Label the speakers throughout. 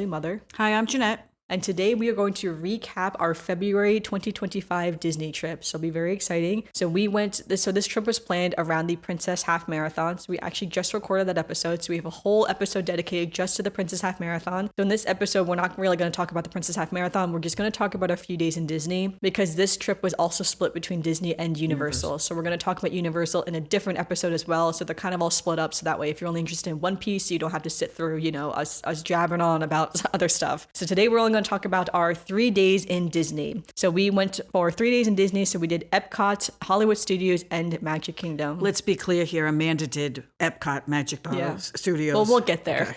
Speaker 1: lovely mother.
Speaker 2: Hi, I'm Janette.
Speaker 1: And today we are going to recap our February 2025 Disney trip. So it'll be very exciting. So this trip was planned around the Princess Half Marathon. So we actually just recorded that episode. So we have a whole episode dedicated just to the Princess Half Marathon. So in this episode, we're not really going to talk about the Princess Half Marathon. We're just going to talk about a few days in Disney because this trip was also split between Disney and Universal. So we're going to talk about Universal in a different episode as well. So they're kind of all split up. So that way, if you're only interested in one piece, you don't have to sit through, us jabbering on about other stuff. So today we're only going to talk about our 3 days in Disney. So we went for 3 days in Disney. So we did Epcot, Hollywood Studios, and Magic Kingdom.
Speaker 2: Let's be clear here. Amanda did Epcot, Magic Studios.
Speaker 1: Well, we'll get there.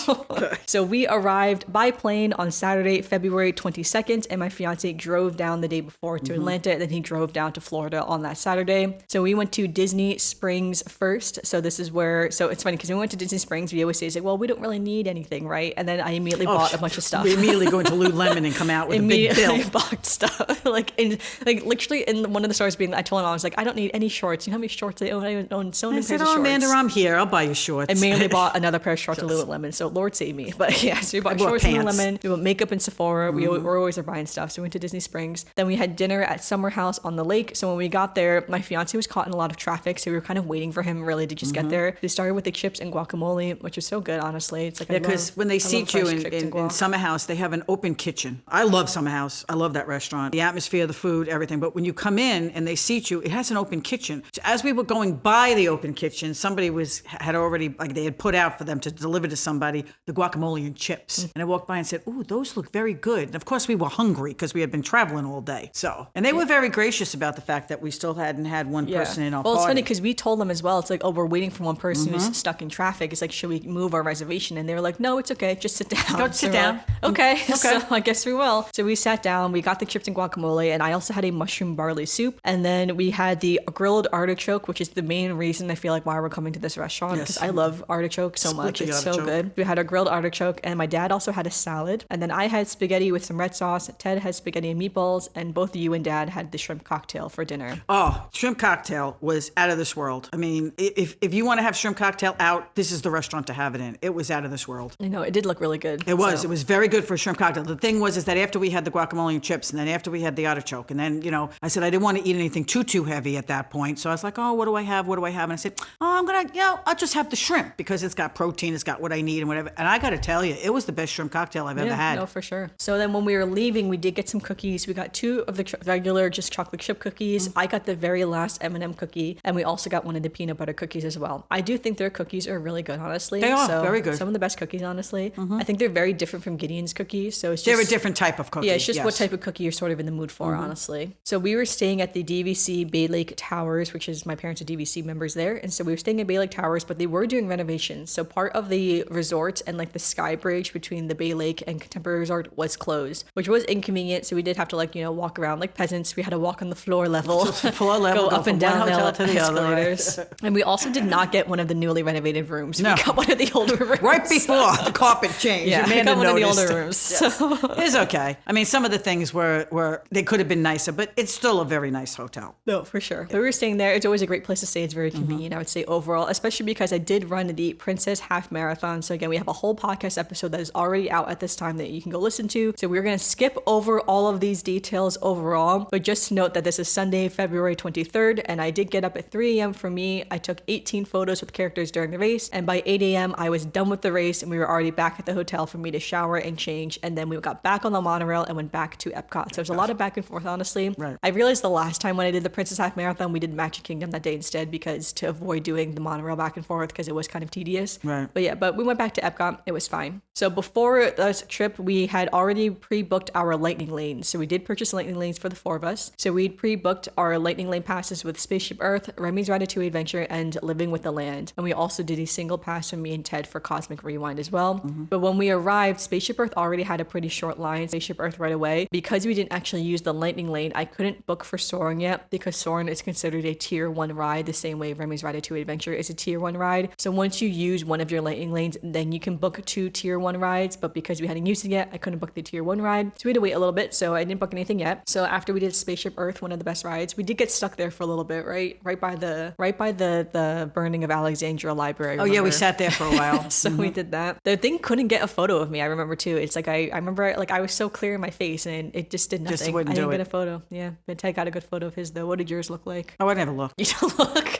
Speaker 2: Okay.
Speaker 1: So we arrived by plane on Saturday, February 22nd, and my fiance drove down the day before to Atlanta, and then he drove down to Florida on that Saturday. So we went to Disney Springs first. So this is where, so it's funny because when we went to Disney Springs, we always say, well, we don't really need anything, right? And then I immediately bought a bunch of stuff.
Speaker 2: We immediately go into Lululemon and come out with a big bill.
Speaker 1: Bought stuff. Literally in one of the stores I told him, I was like, I don't need any shorts. You know how many shorts I own? I own so many pairs of shorts.
Speaker 2: Amanda, I'm here. I'll buy you shorts.
Speaker 1: I mainly bought another pair of shorts at Lululemon. So Lord save me. But yeah, so we bought shorts at Lululemon. We bought makeup in Sephora. We're always buying stuff. So we went to Disney Springs. Then we had dinner at Summer House on the lake. So when we got there, my fiance was caught in a lot of traffic. So we were kind of waiting for him really to just get there. They started with the chips and guacamole, which was so good, honestly. It's like,
Speaker 2: because when they seat you in Summer House, they have an open kitchen. I love Summer House. I love that restaurant. The atmosphere, the food, everything. But when you come in and they seat you, it has an open kitchen. So as we were going by the open kitchen, somebody had already, they had put out for them to deliver to somebody the guacamole and chips. And I walked by and said, ooh, those look very good. And of course we were hungry because we had been traveling all day. And they were very gracious about the fact that we still hadn't had one person in our party.
Speaker 1: Well, it's funny because we told them as well. It's like, oh, we're waiting for one person who's stuck in traffic. It's like, should we move our reservation? And they were like, no, it's okay. Just sit down.
Speaker 2: Go sit down.
Speaker 1: Okay. So I guess we will. So we sat down, we got the chips and guacamole, and I also had a mushroom barley soup. And then we had the grilled artichoke, which is the main reason I feel like why we're coming to this restaurant, because I love artichoke so much. It's so good. We had a grilled artichoke, and my dad also had a salad. And then I had spaghetti with some red sauce. Ted had spaghetti and meatballs, and both you and Dad had the shrimp cocktail for dinner.
Speaker 2: Oh, shrimp cocktail was out of this world. I mean, if you want to have shrimp cocktail out, this is the restaurant to have it in. It was out of this world.
Speaker 1: I know, it did look really good.
Speaker 2: It was. It was very good for a shrimp cocktail. The thing is that after we had the guacamole and chips, and then after we had the artichoke, and then, I said I didn't want to eat anything too heavy at that point. So I was like, oh, what do I have? What do I have? And I said, oh, I'm going to, I'll just have the shrimp because it's got protein, it's got what I need and whatever. And I got to tell you, it was the best shrimp cocktail I've ever had.
Speaker 1: No, for sure. So then when we were leaving, we did get some cookies. We got 2 of the regular just chocolate chip cookies. I got the very last M&M cookie, and we also got one of the peanut butter cookies as well. I do think their cookies are really good, honestly.
Speaker 2: They are very good.
Speaker 1: Some of the best cookies, honestly. I think they're very different from Gideon's cookies. So it's just,
Speaker 2: they're a different type of cookie.
Speaker 1: Yeah, it's just what type of cookie you're sort of in the mood for, honestly. So we were staying at the DVC Bay Lake Towers, which is my parents are DVC members there. And so we were staying at Bay Lake Towers, but they were doing renovations. So part of the resort and the sky bridge between the Bay Lake and Contemporary Resort was closed, which was inconvenient. So we did have to walk around like peasants. We had to walk on the floor level, go up and down the escalators. Right. And we also did not get one of the newly renovated rooms.
Speaker 2: No.
Speaker 1: We got one of the older rooms.
Speaker 2: Right before the carpet changed.
Speaker 1: Yeah, we got one of the older rooms.
Speaker 2: Yes. So. It's okay. I mean, some of the things were they could have been nicer, but it's still a very nice hotel.
Speaker 1: No, for sure. But we were staying there. It's always a great place to stay. It's very convenient, I would say, overall, especially because I did run the Princess Half Marathon. So again, we have a whole podcast episode that is already out at this time that you can go listen to. So we're going to skip over all of these details overall, but just note that this is Sunday, February 23rd, and I did get up at 3 a.m. for me. I took 18 photos with characters during the race, and by 8 a.m. I was done with the race, and we were already back at the hotel for me to shower and change, and then we got back on the monorail and went back to Epcot. So there's a lot of back and forth, honestly.
Speaker 2: Right.
Speaker 1: I realized the last time when I did the Princess Half Marathon, we did Magic Kingdom that day instead because to avoid doing the monorail back and forth because it was kind of tedious.
Speaker 2: Right.
Speaker 1: But we went back to Epcot. It was fine. So before this trip, we had already pre-booked our lightning lanes. So we did purchase lightning lanes for the 4 of us. So we'd pre-booked our lightning lane passes with Spaceship Earth, Remy's Ratatouille Adventure, and Living with the Land. And we also did a single pass for me and Ted for Cosmic Rewind as well. But when we arrived, Spaceship Earth already had a pretty short line, Spaceship Earth right away. Because we didn't actually use the Lightning Lane, I couldn't book for Soarin' yet because Soarin' is considered a tier 1 ride, the same way Remy's Ratatouille Adventure is a tier 1 ride. So once you use one of your Lightning Lanes, then you can book 2 tier 1 rides. But because we hadn't used it yet, I couldn't book the tier 1 ride. So we had to wait a little bit. So I didn't book anything yet. So after we did Spaceship Earth, one of the best rides, we did get stuck there for a little bit, right by the burning of Alexandria Library.
Speaker 2: Oh yeah, we sat there for a while.
Speaker 1: So we did that. The thing couldn't get a photo of me, I remember too. It's like I remember like I was so clear in my face and it just did nothing. I didn't get a photo. Yeah, but Ted got a good photo of his though. What did yours look like?
Speaker 2: Oh, I never looked.
Speaker 1: You don't look.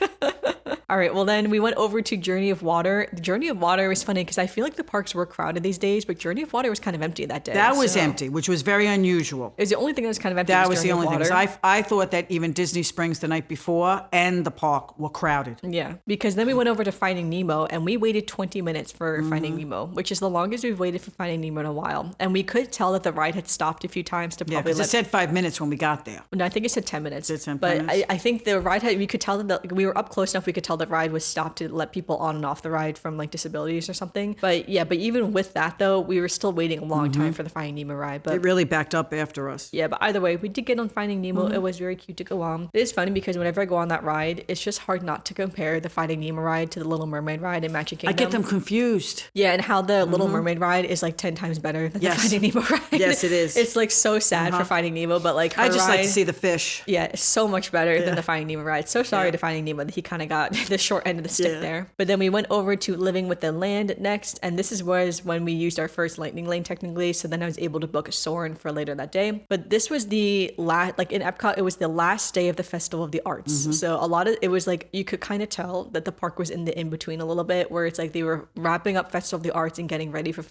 Speaker 1: All right, well then we went over to Journey of Water. The Journey of Water was funny because I feel like the parks were crowded these days, but Journey of Water was kind of empty that day.
Speaker 2: That was empty, which was very unusual.
Speaker 1: It was the only thing that was kind of empty.
Speaker 2: That was the only thing. I thought that even Disney Springs the night before and the park were crowded.
Speaker 1: Yeah, because then we went over to Finding Nemo and we waited 20 minutes for Finding Nemo, which is the longest we've waited for Finding Nemo in a while. And we could tell that the ride had stopped a few times to probably
Speaker 2: it said 5 minutes when we got there.
Speaker 1: No, I think it said 10 minutes.
Speaker 2: It said 10
Speaker 1: but
Speaker 2: minutes.
Speaker 1: I think the ride we could tell that we were up close enough, we could tell the ride was stopped to let people on and off the ride from like disabilities or something. But yeah, but even with that though, we were still waiting a long time for the Finding Nemo ride. But
Speaker 2: it really backed up after us.
Speaker 1: Yeah, but either way, we did get on Finding Nemo. It was very cute to go on. It is funny because whenever I go on that ride, it's just hard not to compare the Finding Nemo ride to the Little Mermaid ride in Magic Kingdom.
Speaker 2: I get them confused.
Speaker 1: Yeah, and how the Little Mermaid ride is like 10 times better than the Finding Nemo ride.
Speaker 2: Yes, it is.
Speaker 1: It's like so sad for Finding Nemo, but like her
Speaker 2: I just
Speaker 1: ride,
Speaker 2: like to see the fish.
Speaker 1: Yeah, it's so much better than the Finding Nemo ride. So sorry to Finding Nemo that he kind of got the short end of the stick there. But then we went over to Living with the Land next, and this was when we used our first Lightning Lane technically, so then I was able to book a Soarin' for later that day. But this was the last, like in Epcot, it was the last day of the Festival of the Arts. So a lot of, it was like, you could kind of tell that the park was in the in-between a little bit, where it's like they were wrapping up Festival of the Arts and getting ready for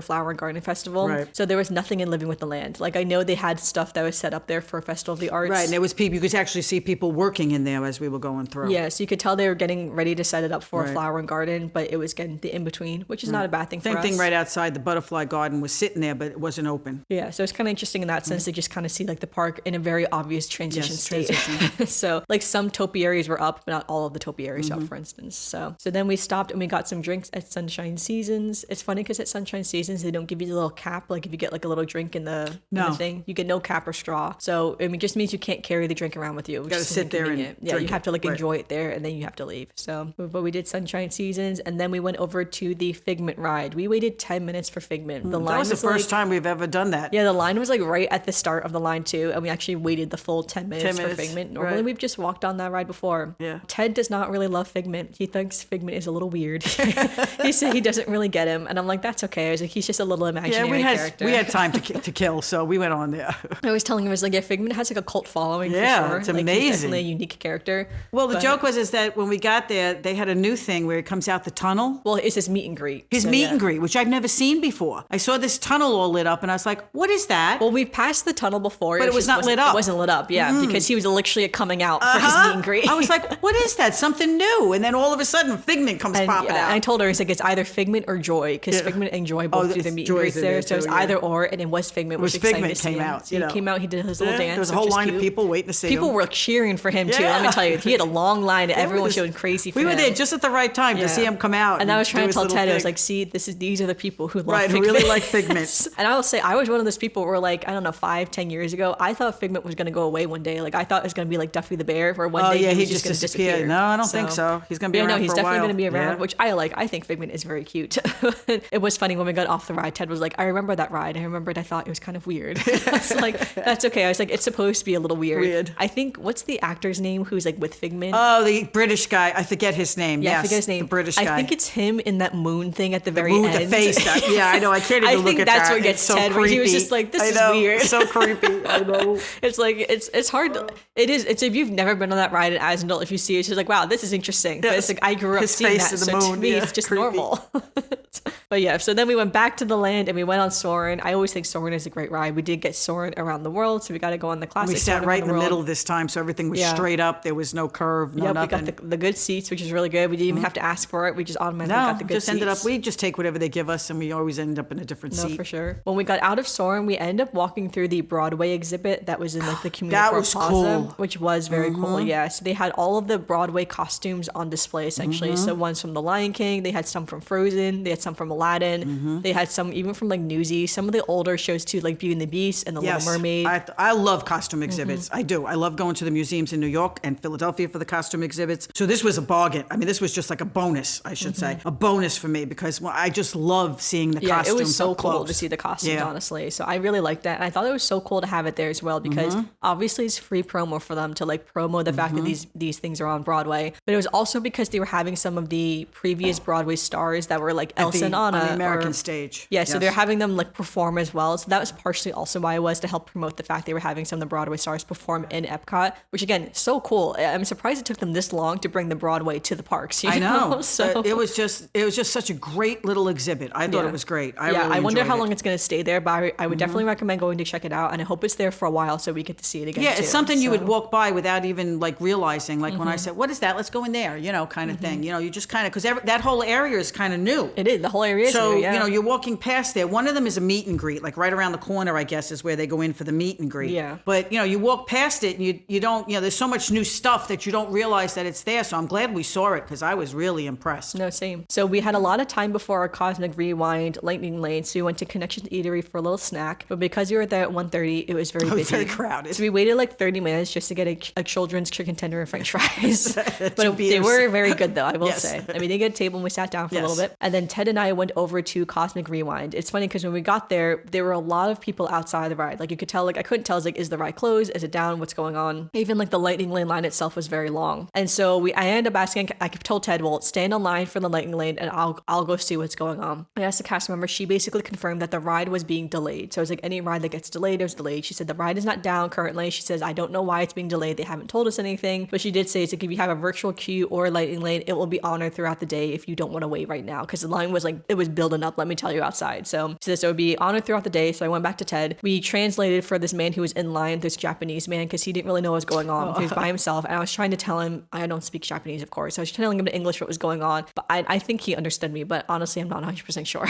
Speaker 1: Flower and Garden Festival. Right. So there was nothing in Living with the Land. Like I know they had stuff that was set up there for Festival of the Arts.
Speaker 2: Right, and there was people, you could actually see people working in there as we were going through.
Speaker 1: Yeah, so you could tell they were getting ready to set it up for Flower and Garden, but it was getting the in-between, which is not a bad thing for us.
Speaker 2: Same thing right outside the Butterfly Garden was sitting there, but it wasn't open.
Speaker 1: Yeah, so it's kind of interesting in that sense to just kind of see like the park in a very obvious transition state. So like some topiaries were up, but not all of the topiaries were up, for instance. So then we stopped and we got some drinks at Sunshine Seasons. It's funny because at Sunshine Seasons, they don't give you the little cap. Like if you get like a little drink in the thing, you get no cap or straw. So I mean, it just means you can't carry the drink around with you.
Speaker 2: You got to sit there and
Speaker 1: you have to like enjoy it there and then you have to leave. So, but we did Sunshine Seasons and then we went over to the Figment ride. We waited 10 minutes for Figment. The line
Speaker 2: that was the first time we've ever done that.
Speaker 1: Yeah, the line was like right at the start of the line too, and we actually waited the full 10 minutes for Figment. Normally we've just walked on that ride before. Yeah. Ted does not really love Figment. He thinks Figment is a little weird. He said he doesn't really get him, and I'm like, that's okay. I was like, he's just a little imaginary character.
Speaker 2: We had time to kill, so we went on there.
Speaker 1: I was telling him, I was like, yeah, Figment has like a cult following for sure.
Speaker 2: It's amazing.
Speaker 1: Like, he's definitely a unique character.
Speaker 2: Well, the joke was that when we got there, they had a new thing where it comes out the tunnel.
Speaker 1: Well, it's his meet and greet.
Speaker 2: His meet and greet, which I've never seen before. I saw this tunnel all lit up, and I was like, what is that?
Speaker 1: Well, we've passed the tunnel before.
Speaker 2: But it was not lit up.
Speaker 1: It wasn't lit up, because he was literally coming out for his meet and greet.
Speaker 2: I was like, what is that? Something new. And then all of a sudden, Figment comes popping out.
Speaker 1: I told her, it's like, it's either Figment or Joy, because Figment and Joy both do the meet and greets there. So it's either or, and it was Figment.
Speaker 2: Figment came out.
Speaker 1: So he came out, he did his little dance.
Speaker 2: There was a whole line of people waiting to see him.
Speaker 1: People were cheering for him, too. Let me tell you. He had a long line. Everyone was going crazy for him.
Speaker 2: We were there just at the right time to see him come out.
Speaker 1: And I was trying to tell Ted, I was like, see, these are the people who love Figment.
Speaker 2: Who really like Figment.
Speaker 1: And I will say, I was one of those people where, like, I don't know, 5-10 years ago, I thought Figment was going to go away one day. Like, I thought it was going to be like Duffy the Bear, where one day he was just going to disappear.
Speaker 2: No, I don't think so. He's going to be around for a while.
Speaker 1: He's definitely going to be around, which I like. I think Figment is very cute. It was funny when we got off the ride, Ted was like, I remember that ride. I thought it was kind of weird. I was like, that's okay. I was like, it's supposed to be a little weird. I think, what's the actor's name who's like with Figment?
Speaker 2: Oh, the British guy. I forget his name.
Speaker 1: Yeah, I forget his name.
Speaker 2: The British guy.
Speaker 1: I think it's him in that moon thing at the very end.
Speaker 2: The face. Yeah, I know. I can't even look at that.
Speaker 1: I think that's what gets Ted.
Speaker 2: So
Speaker 1: he was just like, this is weird.
Speaker 2: So creepy. I know.
Speaker 1: It's like, it's hard. It's if you've never been on that ride as an adult, if you see it, it's just like, wow, this is interesting. But it's like, I grew up seeing that. So to me, it's just normal. But yeah, so then we went back to the land and we went on Soarin'. I always think Soarin' is a great ride. We did get Soarin' around the world, so we got to go on the classic.
Speaker 2: We sat right in the middle this time, so everything was straight up. There was no curve, nothing.
Speaker 1: We got the good seats, which is really good. We didn't even have to ask for it. We just automatically got the good seats.
Speaker 2: We just take whatever they give us, and we always end up in a different seat.
Speaker 1: No, for sure. When we got out of Soarin', we ended up walking through the Broadway exhibit that was in like the community plaza, cool. Which was very cool. Yeah, so they had all of the Broadway costumes on display essentially. So ones from The Lion King, they had some from Frozen, they had some from Aladdin. They had some even from like Newsies, some of the older shows too, like Beauty and the Beast and the Little Mermaid.
Speaker 2: I love costume exhibits. I do. I love going to the museums in New York and Philadelphia for the costume exhibits. So this was a bargain. I mean, this was just like a bonus, I should say. A bonus for me because I just love seeing the costumes.
Speaker 1: It was so cool
Speaker 2: close
Speaker 1: to see the costumes, honestly. So I really liked that. And I thought it was so cool to have it there as well because obviously it's free promo for them to like promo the fact that these things are on Broadway. But it was also because they were having some of the previous Broadway stars that were like Elsa and Anna.
Speaker 2: On the American stage.
Speaker 1: Yeah, so they're having them like perform as well. So that was partially also why it was to help promote the fact they were having some of the Broadway stars perform in Epcot, which again, so cool. I'm surprised it took them this long to bring the Broadway to the parks. I know.
Speaker 2: So it was just such a great little exhibit. I thought it was great.
Speaker 1: I wonder how long it's going to stay there, but I would definitely recommend going to check it out, and I hope it's there for a while so we get to see it again.
Speaker 2: Yeah, it's something you would walk by without even like realizing. Like when I said, "What is that? Let's go in there," kind of thing. You just kind of because that whole area is kind of new.
Speaker 1: It is. The whole area is new.
Speaker 2: So you're walking past there. One of them is a meet and greet, like right around the corner, I guess, is where they go in for the meet and greet.
Speaker 1: Yeah.
Speaker 2: But you walk past it and you don't. There's so much new stuff that you don't realize that it's there. So I'm glad we saw it because I was really impressed.
Speaker 1: No, same. So we had a lot of time before our Cosmic Rewind Lightning Lane. So we went to Connection Eatery for a little snack. But because we were there at 1:30, it was very busy.
Speaker 2: Very crowded.
Speaker 1: So we waited like 30 minutes just to get a children's chicken tender and french fries. But they were very good though, I will say. I mean, they get a table and we sat down for a little bit. And then Ted and I went over to Cosmic Rewind. It's funny because when we got there were a lot of people outside the ride. Like you could tell, like I couldn't tell, is the ride closed? Is it down? What's going on? Even like the Lightning Lane line itself was very long. And so I ended up asking, I told Ted, well, stand in line for the Lightning Lane and I'll go see what's going on. I asked the cast member, she basically confirmed that the ride was being delayed. So it was like any ride that gets delayed, it was delayed. She said the ride is not down currently. She says, I don't know why it's being delayed. They haven't told us anything. But she did say, it's like if you have a virtual queue or a Lightning Lane, it will be honored throughout the day if you don't want to wait right now. Because the line was like, it was building up, let me tell you, outside. So she says it would be honored throughout the day. So I went back to Ted. We translated for this man who was in line, this Japanese man, because he didn't really know what was going on. He was by himself. And I was trying to tell him, I don't speak Japanese, of course. So I was telling him in English what was going on. But I think he understood me. But honestly, I'm not 100% sure.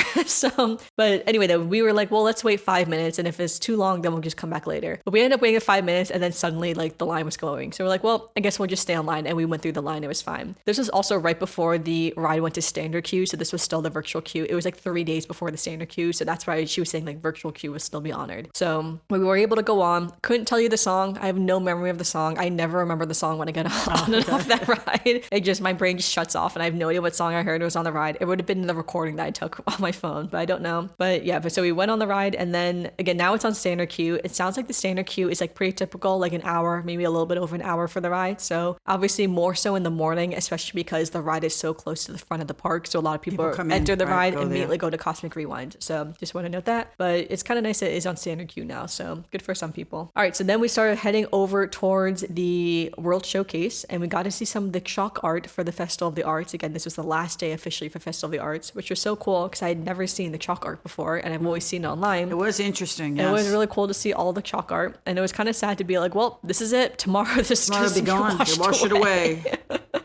Speaker 1: But anyway, though, we were like, well, let's wait 5 minutes. And if it's too long, then we'll just come back later. But we ended up waiting 5 minutes. And then suddenly, like, the line was going. So we're like, well, I guess we'll just stay online. And we went through the line. It was fine. This was also right before the ride went to standard queue. So this was still the virtual queue. It was like 3 days before the standard queue. So that's why she was saying like virtual queue will still be honored. So we were able to go on. Couldn't tell you the song. I have no memory of the song. I never remember the song when I get on and off that ride. My brain just shuts off and I have no idea what song I heard was on the ride. It would have been the recording that I took on my phone, but I don't know. But yeah, so we went on the ride and then again, now it's on standard queue. It sounds like the standard queue is like pretty typical, like an hour, maybe a little bit over an hour for the ride. So obviously more so in the morning, especially because the ride is so close to the front of the park. So a lot of people enter the ride and immediately go to Cosmic Rewind. So just want to note that. But it's kind of nice that it is on standard queue now. So good for some people. All right. So then we started heading over towards the World Showcase and we got to see some of the chalk art for the Festival of the Arts. Again, this was the last day officially for Festival of the Arts, which was so cool because I had never seen the chalk art before and I've always seen it online.
Speaker 2: It was interesting. Yes.
Speaker 1: It was really cool to see all the chalk art. And it was kind of sad to be like, well, this is it. Tomorrow this is going to be gone.
Speaker 2: Wash it away.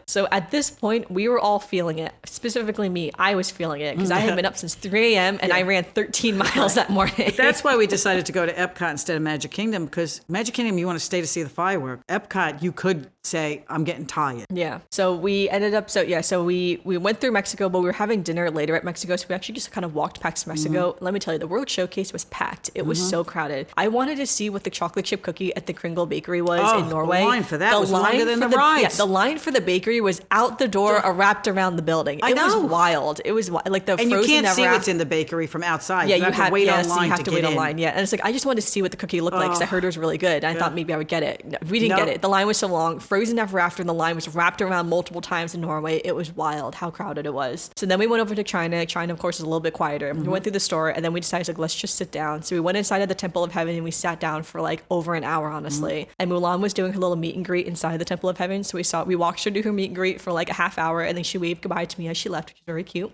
Speaker 1: So at this point, we were all feeling it. Specifically me, I was feeling it because I had been up since 3 a.m. and I ran 13 miles that morning.
Speaker 2: But that's why we decided to go to Epcot instead of Magic Kingdom, because Magic Kingdom, you want to stay to see the fireworks. Epcot, you could say, I'm getting tired.
Speaker 1: Yeah. So we ended up, so we went through Mexico, but we were having dinner later at Mexico. So we actually just kind of walked past Mexico. Let me tell you, the World Showcase was packed. It was so crowded. I wanted to see what the chocolate chip cookie at the Kringle Bakery was in Norway.
Speaker 2: The line for that was longer than the rides.
Speaker 1: Yeah, the line for the bakery was out the door, wrapped around the building. It was wild. It was like the
Speaker 2: and
Speaker 1: frozen.
Speaker 2: You can't see what's in the bakery from outside.
Speaker 1: Yeah,
Speaker 2: you have to wait online.
Speaker 1: You have to wait online. Yeah, and it's like I just wanted to see what the cookie looked like because I heard it was really good. And I thought maybe I would get it. No, we didn't get it. The line was so long. Frozen Ever After, and the line was wrapped around multiple times in Norway. It was wild how crowded it was. So then we went over to China. China, of course, is a little bit quieter. We went through the store and then we decided like let's just sit down. So we went inside of the Temple of Heaven and we sat down for like over an hour, honestly. And Mulan was doing her little meet and greet inside the Temple of Heaven. So we walked her to her meet and greet for like a half hour and then she waved goodbye to me as she left, which was very cute.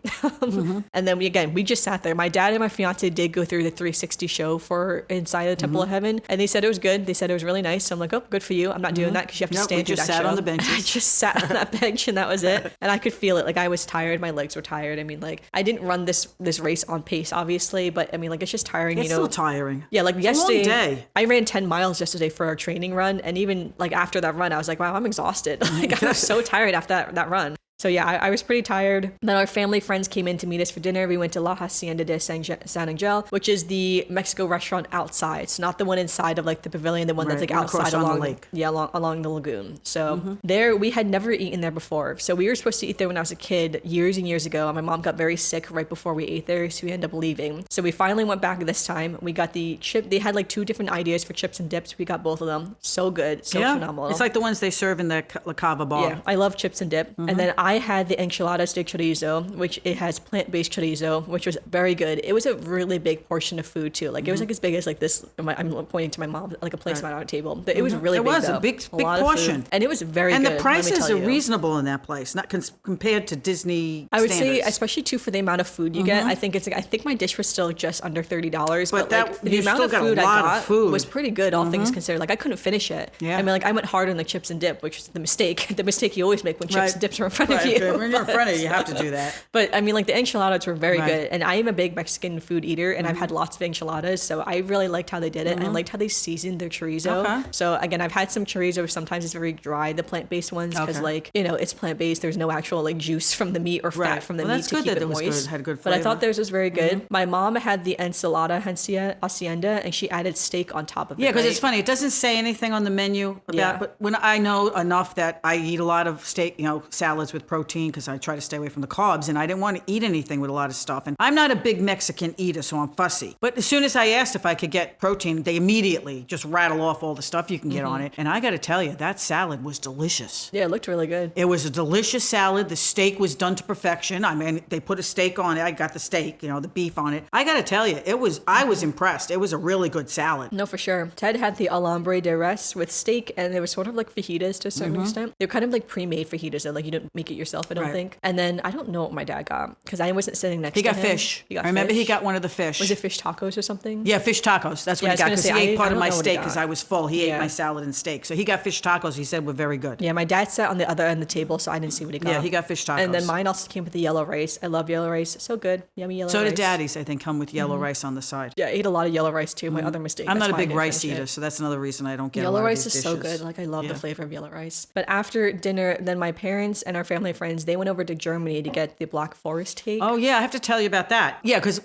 Speaker 1: And then we just sat there. My dad and my fiance did go through the 360 show for inside the Temple of Heaven and they said it was good. They said it was really nice. So I'm like, oh, good for you. I'm not doing that because you have to stand through that show.
Speaker 2: We just sat on the benches.
Speaker 1: I just sat on that bench and that was it. And I could feel it. Like I was tired. My legs were tired. I mean, like I didn't run this race on pace, obviously, but I mean, like it's just tiring.
Speaker 2: It's still tiring.
Speaker 1: Yeah, like
Speaker 2: it's
Speaker 1: yesterday,
Speaker 2: a long day.
Speaker 1: I ran 10 miles yesterday for our training run. And even like after that run, I was like, wow, I'm exhausted. Like I was so tired after that run. So yeah, I was pretty tired. Then our family friends came in to meet us for dinner. We went to La Hacienda de San Angel, which is the Mexico restaurant outside. It's not the one inside of like the pavilion, the one that's like outside along
Speaker 2: the lake.
Speaker 1: Yeah, along the lagoon. So there, we had never eaten there before. So we were supposed to eat there when I was a kid years and years ago. And my mom got very sick right before we ate there, so we ended up leaving. So we finally went back this time. We got the chip. They had like 2 different ideas for chips and dips. We got both of them. So good, so phenomenal.
Speaker 2: It's like the ones they serve in the La Cava bar.
Speaker 1: Yeah, I love chips and dip. And then I had the enchiladas de chorizo, which it has plant-based chorizo, which was very good. It was a really big portion of food too. Like it was like as big as like this. I'm pointing to my mom, like a placemat on a table. But it was really big. It was
Speaker 2: a big portion,
Speaker 1: and it was very good.
Speaker 2: And the prices are reasonable in that place, not compared to Disney.
Speaker 1: I would say, especially too for the amount of food you get. I think it's like, I think my dish was still just under $30, but like, the amount of food I got was pretty good, all things considered. Like I couldn't finish it. Yeah. I mean, like I went hard on the chips and dip, which is the mistake you always make when chips and dips are in front of you.
Speaker 2: When you're in front of you, you have to do that.
Speaker 1: But I mean, like the enchiladas were very good, and I am a big Mexican food eater, and I've had lots of enchiladas, so I really liked how they did it, and I liked how they seasoned their chorizo. Okay. So again, I've had some chorizo. Sometimes it's very dry, the plant-based ones, because like it's plant-based. There's no actual like juice from the meat or fat from the meat to keep it moist.
Speaker 2: Had good flavor.
Speaker 1: But I thought theirs was very good. My mom had the ensalada hacienda, and she added steak on top of it.
Speaker 2: Yeah, because it's funny. It doesn't say anything on the menu about. But when I know enough that I eat a lot of steak, salads with protein, because I try to stay away from the carbs, and I didn't want to eat anything with a lot of stuff. And I'm not a big Mexican eater, so I'm fussy. But as soon as I asked if I could get protein, they immediately just rattle off all the stuff you can get on it. And I got to tell you, that salad was delicious.
Speaker 1: Yeah, it looked really good.
Speaker 2: It was a delicious salad. The steak was done to perfection. I mean, they put a steak on it. I got the steak, the beef on it. I got to tell you, I was impressed. It was a really good salad.
Speaker 1: No, for sure. Ted had the alambre de res with steak, and they were sort of like fajitas to a certain extent. They're kind of like pre-made fajitas, so like you don't make it yourself, I don't think. And then I don't know what my dad got, because I wasn't sitting next to him.
Speaker 2: He got fish. I remember he got one of the fish.
Speaker 1: Was it fish tacos or something?
Speaker 2: Yeah, fish tacos. That's what he got, because he ate part of my steak because I was full. He ate my salad and steak. So he got fish tacos, he said were very good.
Speaker 1: Yeah, my dad sat on the other end of the table, so I didn't see what he got.
Speaker 2: Yeah, he got fish tacos.
Speaker 1: And then mine also came with the yellow rice. I love yellow rice. So good. Yummy yellow rice.
Speaker 2: So did Daddy's, I think, come with yellow rice on the side.
Speaker 1: Yeah, I ate a lot of yellow rice too. My other mistake.
Speaker 2: I'm not a big rice eater, so that's another reason I don't get
Speaker 1: yellow
Speaker 2: a lot
Speaker 1: rice
Speaker 2: of these
Speaker 1: is so
Speaker 2: dishes.
Speaker 1: good. Like I love the flavor of yellow rice. But after dinner, then my parents and our family friends, they went over to Germany to get the Black Forest cake.
Speaker 2: Oh yeah, I have to tell you about that. Yeah, because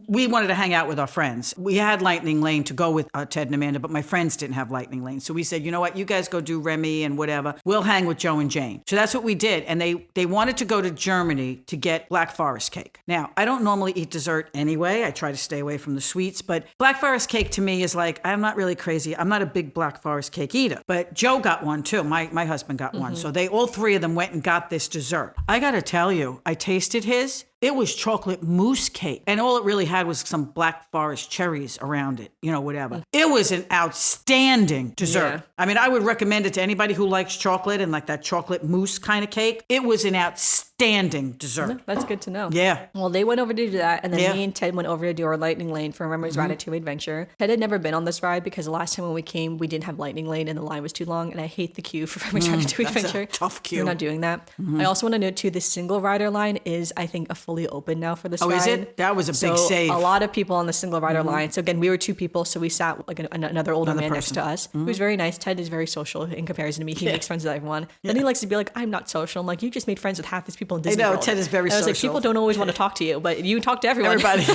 Speaker 2: we wanted to hang out with our friends. We had Lightning Lane to go with Ted and Amanda, but my friends didn't have Lightning Lane. So we said, you know what, you guys go do Remy and whatever. We'll hang with Joe and Jane. So that's what we did. And they wanted to go to Germany to get Black Forest cake. Now, I don't normally eat dessert anyway. I try to stay away from the sweets, but Black Forest cake to me is like, I'm not really crazy. I'm not a big Black Forest cake eater. But Joe got one too. My husband got one. So all 3 of them went and got this dessert. I got to tell you, I tasted his. It was chocolate mousse cake. And all it really had was some Black Forest cherries around it, whatever. It was an outstanding dessert. Yeah. I mean, I would recommend it to anybody who likes chocolate and like that chocolate mousse kind of cake. It was an outstanding dessert.
Speaker 1: That's good to know.
Speaker 2: Yeah.
Speaker 1: Well, they went over to do that, and then me and Ted went over to do our Lightning Lane for Remember's Ratatouille Adventure. Ted had never been on this ride because the last time when we came, we didn't have Lightning Lane and the line was too long, and I hate the queue for Remember's Ratatouille Adventure.
Speaker 2: That's a tough queue.
Speaker 1: We're not doing that. I also want to note too, the single rider line is, I think, a fully open now for this ride.
Speaker 2: Oh, is it? That was a big save.
Speaker 1: A lot of people on the single rider line. So again, we were 2 people, so we sat like another older man next to us, who was very nice. Ted is very social in comparison to me. He makes friends with everyone. Then he likes to be like, I'm not social. I'm like, you just made friends with half these people in Disney World.
Speaker 2: Ted is very social.
Speaker 1: I was like, people don't always want to talk to you, but you talk to everyone.
Speaker 2: Everybody.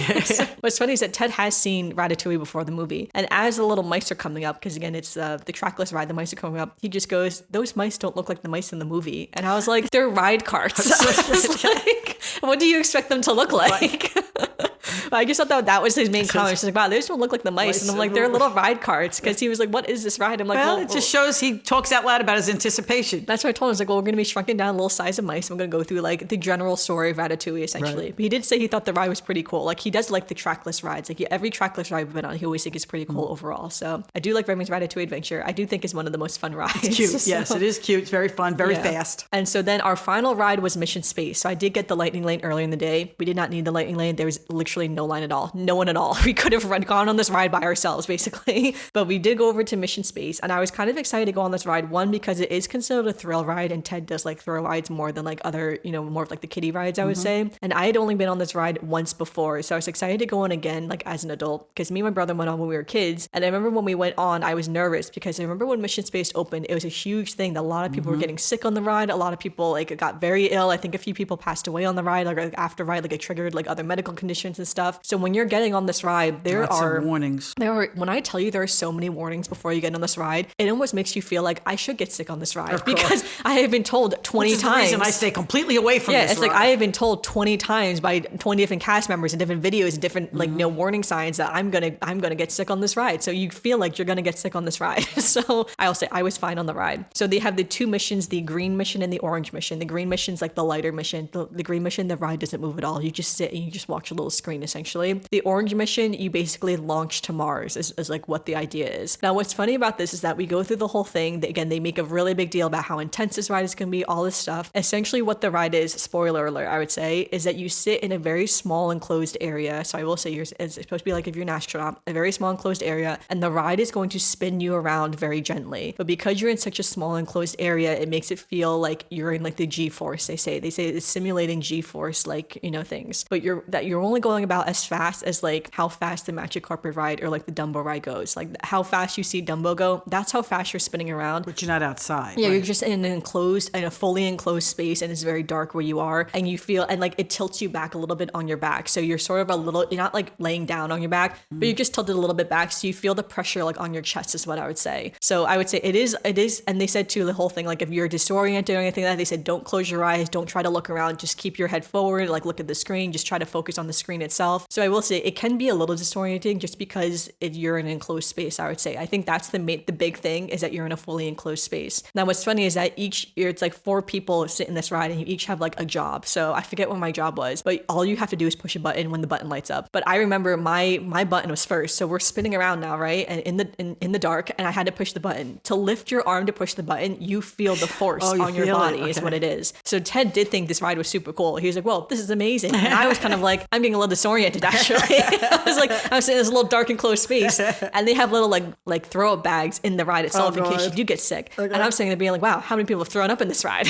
Speaker 1: What's funny is that Ted has seen Ratatouille before the movie. And as the little mice are coming up, because again, it's the trackless ride, the mice are coming up, he just goes, those mice don't look like the mice in the movie. And I was like, they're ride carts. I was like, what do you expect them to look like? I just thought that was his main comment. He's like, wow, they just don't look like the mice. And I'm like, they're little ride carts. Because he was like, what is this ride? I'm like,
Speaker 2: well, it just shows he talks out loud about his anticipation.
Speaker 1: That's what I told him. I was like, well, we're going to be shrunken down a little size of mice. I'm going to go through like the general story of Ratatouille, essentially. But he did say he thought the ride was pretty cool. Like he does like the trackless rides. Like every trackless ride we've been on, he always thinks is pretty cool overall. So I do like Remy's Ratatouille Adventure. I do think it's one of the most fun rides.
Speaker 2: It's cute. So, yes, it is cute. It's very fun, very fast.
Speaker 1: And so then our final ride was Mission Space. So I did get the Lightning Lane earlier in the day. We did not need the Lightning Lane. There was literally no line at all. No one at all. We could have gone on this ride by ourselves, basically. But we did go over to Mission Space, and I was kind of excited to go on this ride. One, because it is considered a thrill ride, and Ted does like thrill rides more than like other, more of like the kiddie rides, I would say. And I had only been on this ride once before, so I was excited to go on again, like as an adult, because me and my brother went on when we were kids. And I remember when we went on, I was nervous because I remember when Mission Space opened, it was a huge thing that a lot of people were getting sick on the ride. A lot of people like got very ill. I think a few people passed away on the ride, like after ride, like it triggered like other medical conditions and stuff. So when you're getting on this ride, there are
Speaker 2: warnings.
Speaker 1: When I tell you there are so many warnings before you get on this ride, it almost makes you feel like I should get sick on this ride because I have been told 20
Speaker 2: Which is
Speaker 1: times.
Speaker 2: The reason I stay completely away from this
Speaker 1: it's
Speaker 2: ride.
Speaker 1: like I have been told 20 times by 20 different cast members and different videos and different like warning signs that I'm gonna get sick on this ride. So you feel like you're gonna get sick on this ride. So I'll say I was fine on the ride. So they have the two missions, the green mission and the orange mission. The green mission's like the lighter mission. The green mission, the ride doesn't move at all. You just sit and you just watch a little screen essentially. The orange mission, you basically launch to Mars is like what the idea is. Now what's funny about this is that we go through the whole thing. They make a really big deal about how intense this ride is going to be, all this stuff. Essentially what the ride is, spoiler alert, I would say, is that you sit in a very small enclosed area. So I will say it's supposed to be like if you're an astronaut, a very small enclosed area, and the ride is going to spin you around very gently. But because you're in such a small enclosed area, it makes it feel like you're in like the G-force, they say it's simulating G-force, like, things. But you're only going about as fast as like how fast the Magic Carpet ride or like the Dumbo ride goes. Like how fast you see Dumbo go, that's how fast you're spinning around.
Speaker 2: But you're not outside.
Speaker 1: Yeah, right? You're just in a fully enclosed space, and it's very dark where you are, and you feel, and like it tilts you back a little bit on your back. So you're sort of you're not like laying down on your back, but you're just tilted a little bit back. So you feel the pressure like on your chest is what I would say. So I would say it is. And they said too, the whole thing, like if you're disoriented or anything like that, they said, don't close your eyes. Don't try to look around. Just keep your head forward, like look at the screen. Just try to focus on the screen itself. So I will say it can be a little disorienting just because you're in an enclosed space, I would say. I think that's the big thing is that you're in a fully enclosed space. Now, what's funny is that it's like 4 people sit in this ride and you each have like a job. So I forget what my job was, but all you have to do is push a button when the button lights up. But I remember my button was first. So we're spinning around now, right? And in the dark, and I had to push the button. To lift your arm to push the button, you feel the force on your body is what it is. So Ted did think this ride was super cool. He was like, well, this is amazing. And I was kind of like, I'm getting a little disoriented actually. I was in this little dark enclosed space, and they have little like throw up bags in the ride itself in case you do get sick. Okay. And I'm sitting there being like, wow, how many people have thrown up in this ride?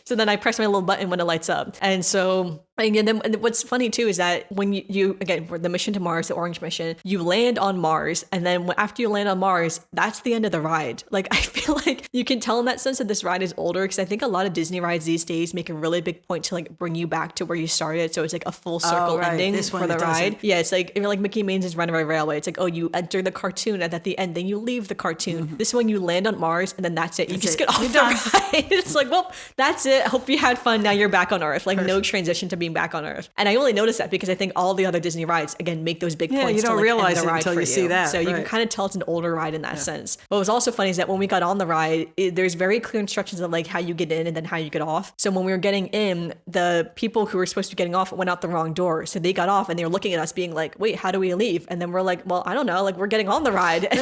Speaker 1: So then I press my little button when it lights up. And so and what's funny too is that when you again, the mission to Mars, the orange mission, you land on Mars, and then after you land on Mars, that's the end of the ride. Like I feel like you can tell in that sense that this ride is older, because I think a lot of Disney rides these days make a really big point to like bring you back to where you started. So it's like a full circle ending for the ride. Yeah, it's like Mickey Maine's Runaway Railway. It's like, oh, you enter the cartoon and at the end, then you leave the cartoon. Mm-hmm. This one you land on Mars and then that's it. You just get off the ride. It's like, well, that's it. Hope you had fun. Now you're back on Earth. Like no transition to being back on Earth. And I only noticed that because I think all the other Disney rides again make those big points.
Speaker 2: You don't realize it until you see that.
Speaker 1: So you can kind of tell it's an older ride in that sense. What was also funny is that when we got on the ride, there's very clear instructions on like how you get in and then how you get off. So when we were getting in, the people who were supposed to be getting off went out the wrong door. So they got off and they were looking at us being like, wait, how do we leave? And then we're like, well, I don't know. Like we're getting on the ride. And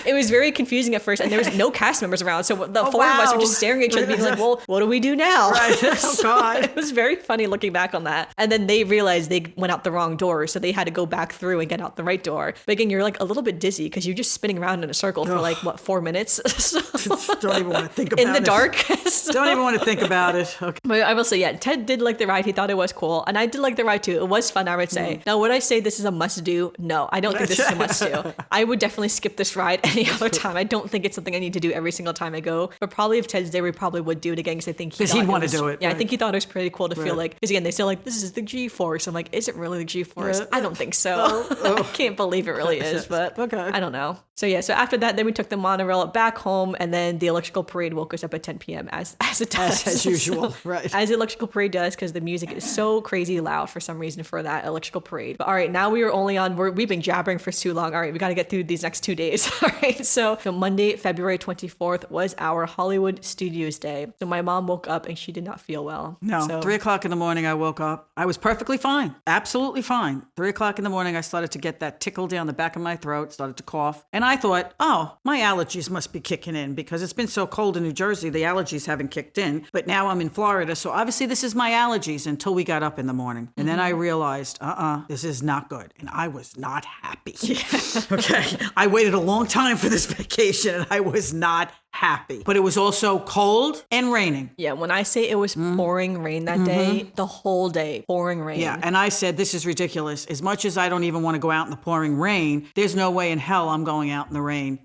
Speaker 1: it was very confusing at first, and there was no cast members around. So the 4 of us were just staring at each other being like, well, what do we do now?
Speaker 2: Right. Oh God.
Speaker 1: It was very funny looking back on that. And then they realized they went out the wrong door. So they had to go back through and get out the right door. But again, you're like a little bit dizzy because you're just spinning around in a circle for like, 4 minutes? So,
Speaker 2: don't even want to think about it.
Speaker 1: In the dark. So,
Speaker 2: don't even want to think about it. Okay.
Speaker 1: But I will say, yeah, Ted did like the ride. He thought it was cool. And I did like the ride too. It was fun, I would say. Now, would I say this is a must do? No, I don't think this is a must do. I would definitely skip this ride any other time. I don't think it's something I need to do every single time I go. But probably if Ted's there, we probably would do it again because I think
Speaker 2: he'd want to do it.
Speaker 1: Yeah, right. I think he thought it was pretty cool to feel like, because again, they say like, this is the G-force. I'm like, is it really the G-force? I don't think so. I can't believe it really is, but okay. I don't know. So yeah, so after that, then we took the monorail back home, and then the electrical parade woke us up at 10 p.m. as it does.
Speaker 2: As usual, right.
Speaker 1: As the electrical parade does, because the music is so crazy loud for some reason for that electrical parade. But all right, now we are only on, we've been jabbering for too long. All right, we got to get through these next 2 days. All right, so Monday, February 24th was our Hollywood Studios day. So my mom woke up and she did not feel well.
Speaker 2: No, 3 o'clock in the morning I woke woke up. I was perfectly fine, absolutely fine. 3 o'clock in the morning, I started to get that tickle down the back of my throat, started to cough. And I thought, oh, my allergies must be kicking in because it's been so cold in New Jersey, the allergies haven't kicked in. But now I'm in Florida, so obviously this is my allergies until we got up in the morning. And then I realized, this is not good. And I was not happy. Okay. I waited a long time for this vacation and I was not happy. But it was also cold and raining.
Speaker 1: Yeah, when I say it was pouring rain that day, the whole day, pouring rain.
Speaker 2: Yeah, and I said, this is ridiculous. As much as I don't even want to go out in the pouring rain, there's no way in hell I'm going out in the rain.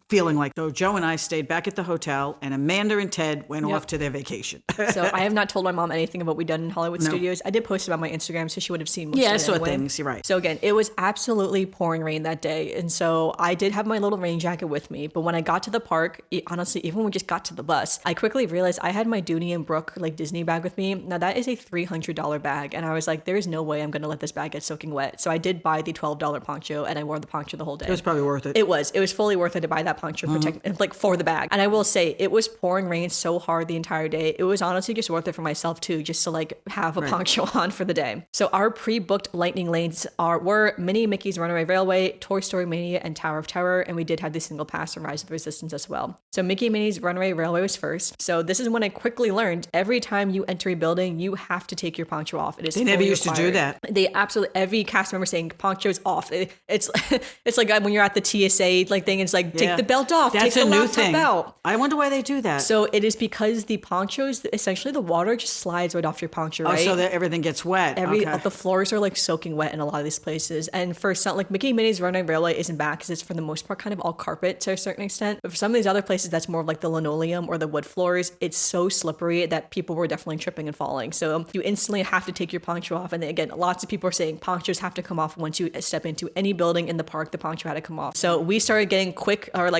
Speaker 2: Feeling like, so Joe and I stayed back at the hotel and Amanda and Ted went off to their vacation.
Speaker 1: So I have not told my mom anything about what we done in Hollywood Studios. I did post it on my Instagram, so she would have seen most of it
Speaker 2: I saw
Speaker 1: anyway.
Speaker 2: things, you're right.
Speaker 1: So again, it was absolutely pouring rain that day. And so I did have my little rain jacket with me. But when I got to the park, honestly, even when we just got to the bus, I quickly realized I had my Dooney and Brooke like Disney bag with me. Now that is a $300 bag. And I was like, there's no way I'm going to let this bag get soaking wet. So I did buy the $12 poncho and I wore the poncho the whole day.
Speaker 2: It was probably worth it.
Speaker 1: It was fully worth it to buy that poncho for the bag. And I will say it was pouring rain so hard the entire day. It was honestly just worth it for myself too, just to like have a poncho on for the day. So our pre-booked lightning lanes were Mini Mickey's Runaway Railway, Toy Story Mania, and Tower of Terror. And we did have the single pass and Rise of the Resistance as well. So Mickey and Minnie's Runaway Railway was first. So this is when I quickly learned every time you enter a building, you have to take your poncho off. It is
Speaker 2: They never used to do that.
Speaker 1: They absolutely, every cast member saying poncho's off. It's like when you're at the TSA like thing, it's like take the belt off.
Speaker 2: That's
Speaker 1: take
Speaker 2: a
Speaker 1: the
Speaker 2: new thing.
Speaker 1: Out.
Speaker 2: I wonder why they do that.
Speaker 1: So it is because the ponchos, essentially the water just slides right off your poncho, right?
Speaker 2: Oh, so that everything gets wet.
Speaker 1: The floors are like soaking wet in a lot of these places. And for some, like Mickey and Minnie's Runaway Railway isn't bad because it's for the most part kind of all carpet to a certain extent. But for some of these other places that's more of like the linoleum or the wood floors, it's so slippery that people were definitely tripping and falling. So you instantly have to take your poncho off. And then again, lots of people are saying ponchos have to come off once you step into any building in the park. The poncho had to come off. So we started getting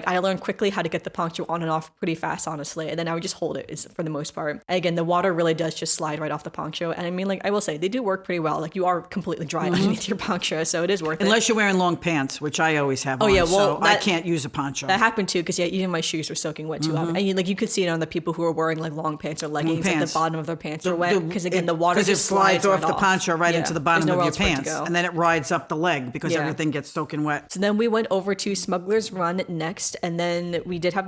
Speaker 1: I learned quickly how to get the poncho on and off pretty fast, honestly. And then I would just hold it for the most part. And again, the water really does just slide right off the poncho. And I mean, like I will say, they do work pretty well. Like you are completely dry underneath your poncho, so it is worth it.
Speaker 2: Unless you're wearing long pants, which I always have on.
Speaker 1: Yeah, well,
Speaker 2: so I can't use a poncho.
Speaker 1: That happened too, because even my shoes were soaking wet too. And you could see it on the people who are wearing like long pants or leggings at the bottom of their pants are wet because again, the water just slides
Speaker 2: off
Speaker 1: right
Speaker 2: the poncho right into the bottom of your pants, and then it rides up the leg because everything gets soaking wet.
Speaker 1: So then we went over to Smuggler's Run next, and then we did have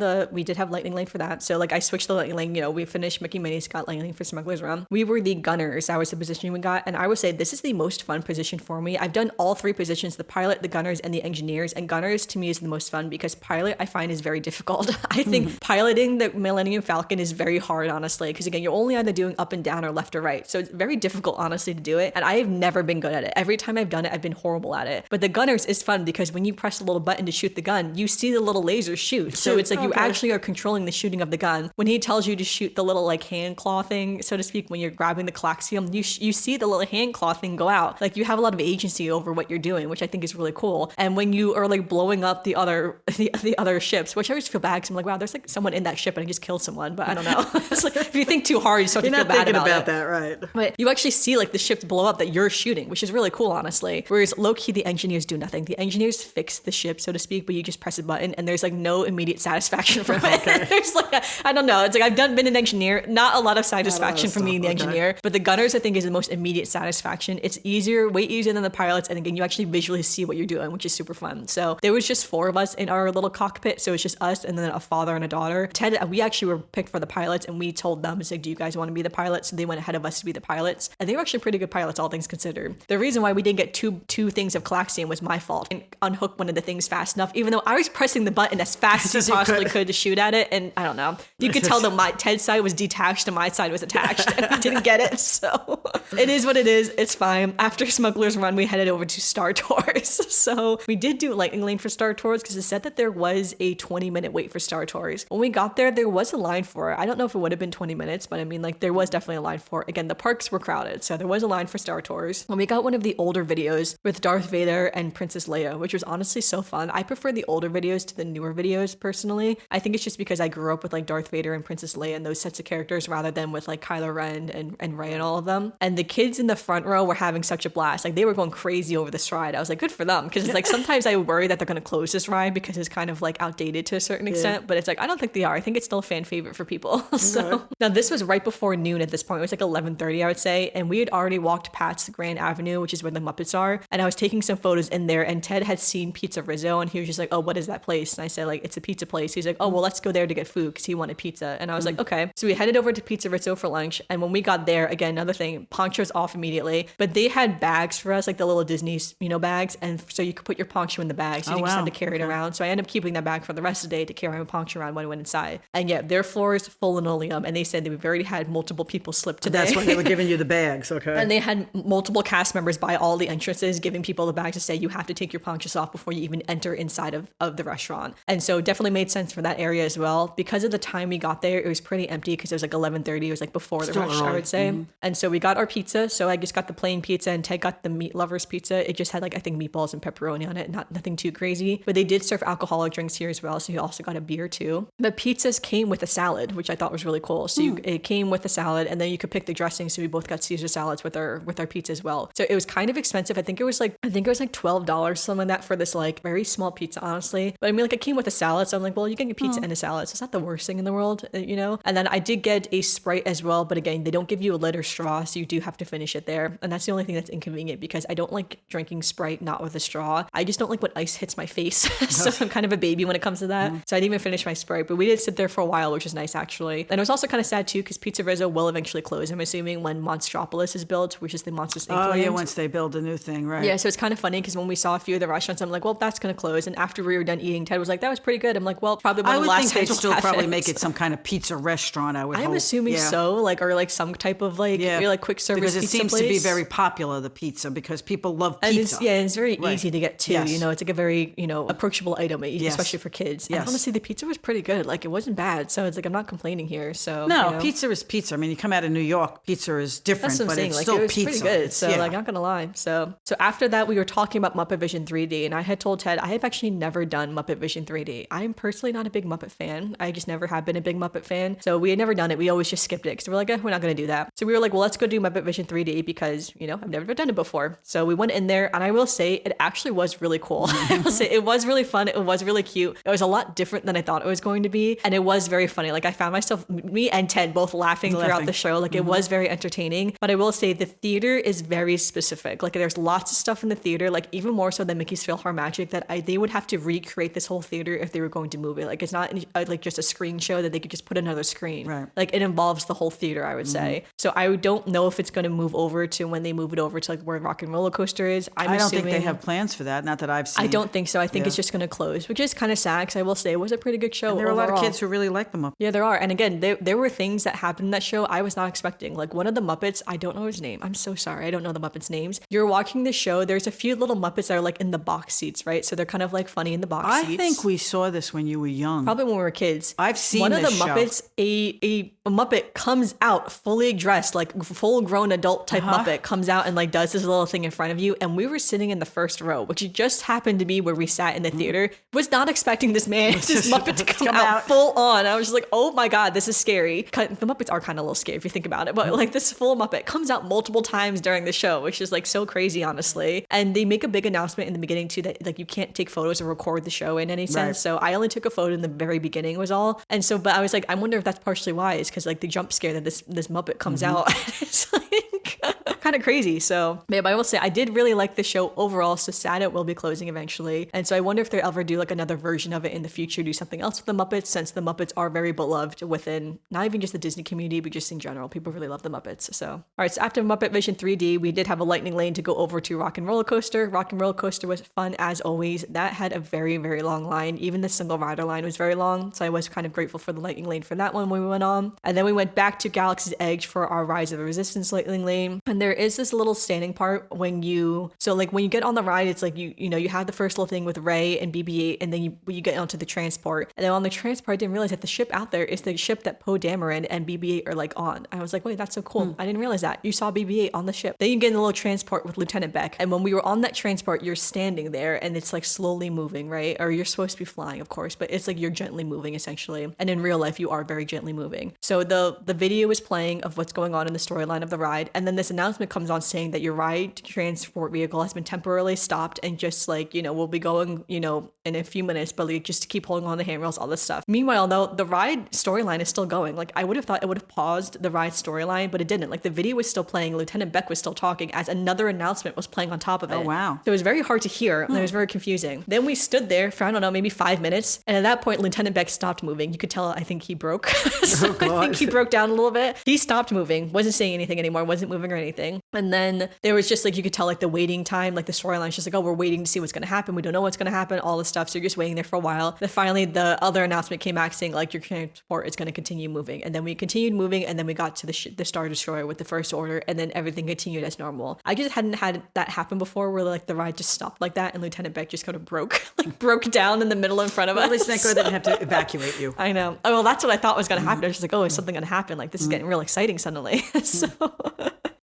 Speaker 1: Lightning Lane for that. So like I switched the Lightning Lane. We finished Mickey Minnie's, got Lightning Lane for Smuggler's Run. We were the gunners. That was the position we got, and I would say this is the most fun position for me. I've done all three positions: the pilot, the gunners, and the engineers. And gunners to me is the most fun because pilot I find is very difficult. I think piloting the Millennium Falcon is very hard, honestly, because again, you're only either doing up and down or left or right. So it's very difficult, honestly, to do it. And I have never been good at it. Every time I've done it, I've been horrible at it. But the gunners is fun because when you press the little button to shoot the gun, you see the little laser shoot. So it's like you actually are controlling the shooting of the gun. When he tells you to shoot the little like hand claw thing, so to speak, when you're grabbing the Calaxium, you see the little hand claw thing go out. Like you have a lot of agency over what you're doing, which I think is really cool. And when you are like blowing up the other ships, which I always feel bad because I'm like, wow, there's like someone in that ship and I just killed someone, but I don't know. It's like if you think too hard, you start to feel bad about it.
Speaker 2: That, right?
Speaker 1: But you actually see like the ships blow up that you're shooting, which is really cool, honestly. Whereas low key, the engineers do nothing. The engineers fix the ship, so to speak, but you just press a button and there's like no immediate satisfaction from it. There's like I don't know. It's like I've been an engineer, not a lot of satisfaction from being the engineer, but the gunners I think is the most immediate satisfaction. It's way easier than the pilots, and again, you actually visually see what you're doing, which is super fun. So there was just 4 of us in our little cockpit, so it's just us and then a father and a daughter. Ted, we actually were picked for the pilots, and we told them, it's like, do you guys want to be the pilots? So they went ahead of us to be the pilots, and they were actually pretty good pilots, all things considered. The reason why we didn't get two things of Calaxium was my fault. And unhook one of the things fast enough, even though I was pressing the button as fast as you possibly could to shoot at it, and I don't know. You could tell that Ted's side was detached and my side was attached, and we didn't get it. So it is what it is. It's fine. After Smuggler's Run, we headed over to Star Tours. So we did do Lightning Lane for Star Tours because it said that there was a 20-minute wait for Star Tours. When we got there was a line for it. I don't know if it would have been 20 minutes, but I mean, like, there was definitely a line for it. Again, the parks were crowded, so there was a line for Star Tours. When we got one of the older videos with Darth Vader and Princess Leia, which was honestly so fun. I prefer the older videos to the newer videos personally. I think it's just because I grew up with like Darth Vader and Princess Leia and those sets of characters rather than with like Kylo Ren and Rey and all of them. And the kids in the front row were having such a blast. Like they were going crazy over this ride. I was like, good for them. Because it's like sometimes I worry that they're going to close this ride because it's kind of like outdated to a certain extent. But it's like, I don't think they are. I think it's still a fan favorite for people. So now this was right before noon at this point. It was like 11:30, I would say. And we had already walked past Grand Avenue, which is where the Muppets are. And I was taking some photos in there. And Ted had seen Pizza Rizzo. And he was just like, oh, what is that place? And I said, like, it's a pizza place. He's like, oh, well, let's go there to get food because he wanted pizza. And I was like, okay. So we headed over to Pizza Rizzo for lunch. And when we got there, again, another thing, ponchos off immediately. But they had bags for us, like the little Disney, bags. And so you could put your poncho in the bag. So you just had to carry it around. So I ended up keeping that bag for the rest of the day to carry my poncho around when I went inside. And yeah, their floor is full linoleum. And they said we've already had multiple people slip today.
Speaker 2: That's why they were giving you the bags, okay?
Speaker 1: And they had multiple cast members by all the entrances giving people the bags to say you have to take your ponchos off before you even enter inside of the restaurant. And so definitely made sense for that area as well. Because of the time we got there, it was pretty empty because it was like 11:30. It was like before the rush, I would say. And so we got our pizza. So I just got the plain pizza and Ted got the meat lovers pizza. It just had like, I think meatballs and pepperoni on it. Nothing too crazy. But they did serve alcoholic drinks here as well. So he also got a beer too. The pizzas came with a salad, which I thought was really cool. So it came with a salad and then you could pick the dressing. So we both got Caesar salads with our pizza as well. So it was kind of expensive. I think it was like $12, something like that for this like very small pizza, honestly. But I mean, like it came with a salad. So I'm like, well, you can get pizza and a salad. So it's not the worst thing in the world, And then I did get a Sprite as well. But again, they don't give you a lid or straw. So you do have to finish it there. And that's the only thing that's inconvenient because I don't like drinking Sprite not with a straw. I just don't like when ice hits my face. So I'm kind of a baby when it comes to that. So I didn't even finish my Sprite. But we did sit there for a while, which is nice actually. And it was also kind of sad too because Pizza Rizzo will eventually close, I'm assuming, when Monstropolis is built, which is the Monsters Inc.
Speaker 2: Oh yeah, once they build a new thing, right?
Speaker 1: Yeah, so it's kind of funny because when we saw a few of the restaurants, I'm like, well, that's going to close. And after we were done eating, Ted was like, that was pretty good. I'm like, well, probably one of the last
Speaker 2: times we'll still probably make it some kind of pizza restaurant, I would hope.
Speaker 1: I'm assuming so, like, or like some type of like, like quick service
Speaker 2: because it
Speaker 1: pizza
Speaker 2: seems
Speaker 1: place.
Speaker 2: to be very popular, the pizza, because people love pizza.
Speaker 1: And it's very easy to get to, it's like a very, approachable item, especially for kids.
Speaker 2: Yes.
Speaker 1: And honestly, the pizza was pretty good. Like, it wasn't bad. So it's like, I'm not complaining here. So
Speaker 2: no, pizza is pizza. I mean, you come out of New York, pizza is different,
Speaker 1: that's what I'm
Speaker 2: but
Speaker 1: saying.
Speaker 2: it's
Speaker 1: like,
Speaker 2: still
Speaker 1: it was
Speaker 2: pizza.
Speaker 1: Pretty good. So like, not gonna lie. So after that, we were talking about Muppet Vision 3D, and I had told Ted I have actually never done Muppet Vision 3D. I'm personally not a big Muppet fan. I just never have been a big Muppet fan. So we had never done it. We always just skipped it because we're like, we're not gonna do that. So we were like, well, let's go do Muppet Vision 3D because I've never done it before. So we went in there, and I will say it actually was really cool. I will say it was really fun. It was really cute. It was a lot different than I thought it was going to be, and it was very funny. Like I found myself, me and Ted, both laughing throughout the show. Like it was very entertaining. But I will say the theater is very specific. Like there's lots of stuff in the theater, like even more so than Mickey's PhilharMagic, that they would have to recreate this whole theater if they were going to move it. Like it's not like just a screen show that they could just put another screen. Right. Like it involves the whole theater, I would say. So I don't know if it's going to move over to when they move it over to like where Rock and Roller Coaster is.
Speaker 2: I don't think they have plans for that. Not that I've seen.
Speaker 1: I don't think so. I think it's just going to close, which is kind of sad because I will say it was a pretty good show.
Speaker 2: And there are a lot of kids who really like the Muppets.
Speaker 1: Yeah, there are. And again, there were things that happened in that show I was not expecting. Like one of the Muppets, I don't know his name. I'm so sorry. I don't know the Muppets' names. You're watching the show. There's a few little Muppets that are like in the box seats, right? So they're kind of like funny in the box seats.
Speaker 2: I think we saw this when you were young.
Speaker 1: Probably when we were kids.
Speaker 2: I've seen
Speaker 1: one of the
Speaker 2: this show.
Speaker 1: Muppets, a Muppet comes out fully dressed, like full grown adult type Muppet comes out and like does this little thing in front of you. And we were sitting in the first row, which just happened to be where we sat in the theater. Was not expecting this Muppet to come out full on. I was just like, oh my God, this is scary. The Muppets are kind of a little scary if you think about it, but like this full Muppet comes out multiple times during the show, which is like so crazy, honestly. And they make a big announcement in the beginning too that like you can't take photos or record the show in any sense. Right. So I only took a photo in the very beginning was all. And so, but I was like, I wonder if that's partially why, is because like the jump scare that this Muppet comes out. It's like kind of crazy. So, but I will say I did really like the show overall. So sad it will be closing eventually. And so I wonder if they'll ever do like another version of it in the future, do something else with the Muppets, since the Muppets are very beloved within not even just the Disney community, but just in general. People really love the Muppets. So, all right. So after Muppet Vision 3D, we did have a lightning lane to go over to Rock and Roller Coaster. Rock and Roller Coaster was fun as always. That had a very, very long line. Even the single rider line was very long. So I was kind of grateful for the lightning lane for that one when we went on. And then we went back to Galaxy's Edge for our Rise of the Resistance lightning lane. And And there is this little standing part when you get on the ride, it's like you have the first little thing with Ray and BB-8, and then you get onto the transport. And then on the transport, I didn't realize that the ship out there is the ship that Poe Dameron and BB-8 are like on. I was like, wait, that's so cool. I didn't realize that. You saw BB-8 on the ship. Then you get in the little transport with Lieutenant Beck. And when we were on that transport, you're standing there and it's like slowly moving, right? Or you're supposed to be flying, of course, but it's like you're gently moving essentially. And in real life, you are very gently moving. So the video is playing of what's going on in the storyline of the ride. And then this announcement comes on saying that your ride transport vehicle has been temporarily stopped and just like, we'll be going, in a few minutes, but like just to keep holding on the handrails, all this stuff. Meanwhile, though, the ride storyline is still going. Like I would have thought it would have paused the ride storyline, but it didn't. Like the video was still playing. Lieutenant Beck was still talking as another announcement was playing on top of it.
Speaker 2: Oh, wow.
Speaker 1: So it was very hard to hear and it was very confusing. Then we stood there for, I don't know, maybe 5 minutes. And at that point, Lieutenant Beck stopped moving. You could tell, I think he broke. So I think he broke down a little bit. He stopped moving, wasn't saying anything anymore, wasn't moving or anything. And then there was just like, you could tell like the waiting time, like the storyline is just like, oh, we're waiting to see what's going to happen. We don't know what's going to happen, all this stuff. So you're just waiting there for a while. Then finally, the other announcement came back saying like your transport is going to continue moving. And then we continued moving and then we got to the Star Destroyer with the First Order and then everything continued as normal. I just hadn't had that happen before where like the ride just stopped like that and Lieutenant Beck just kind of broke down in the middle in front of us.
Speaker 2: At least thank God they didn't have to evacuate you.
Speaker 1: I know. Oh, well, that's what I thought was going to happen. I was just like, oh, is something going to happen? Like this is getting real exciting suddenly.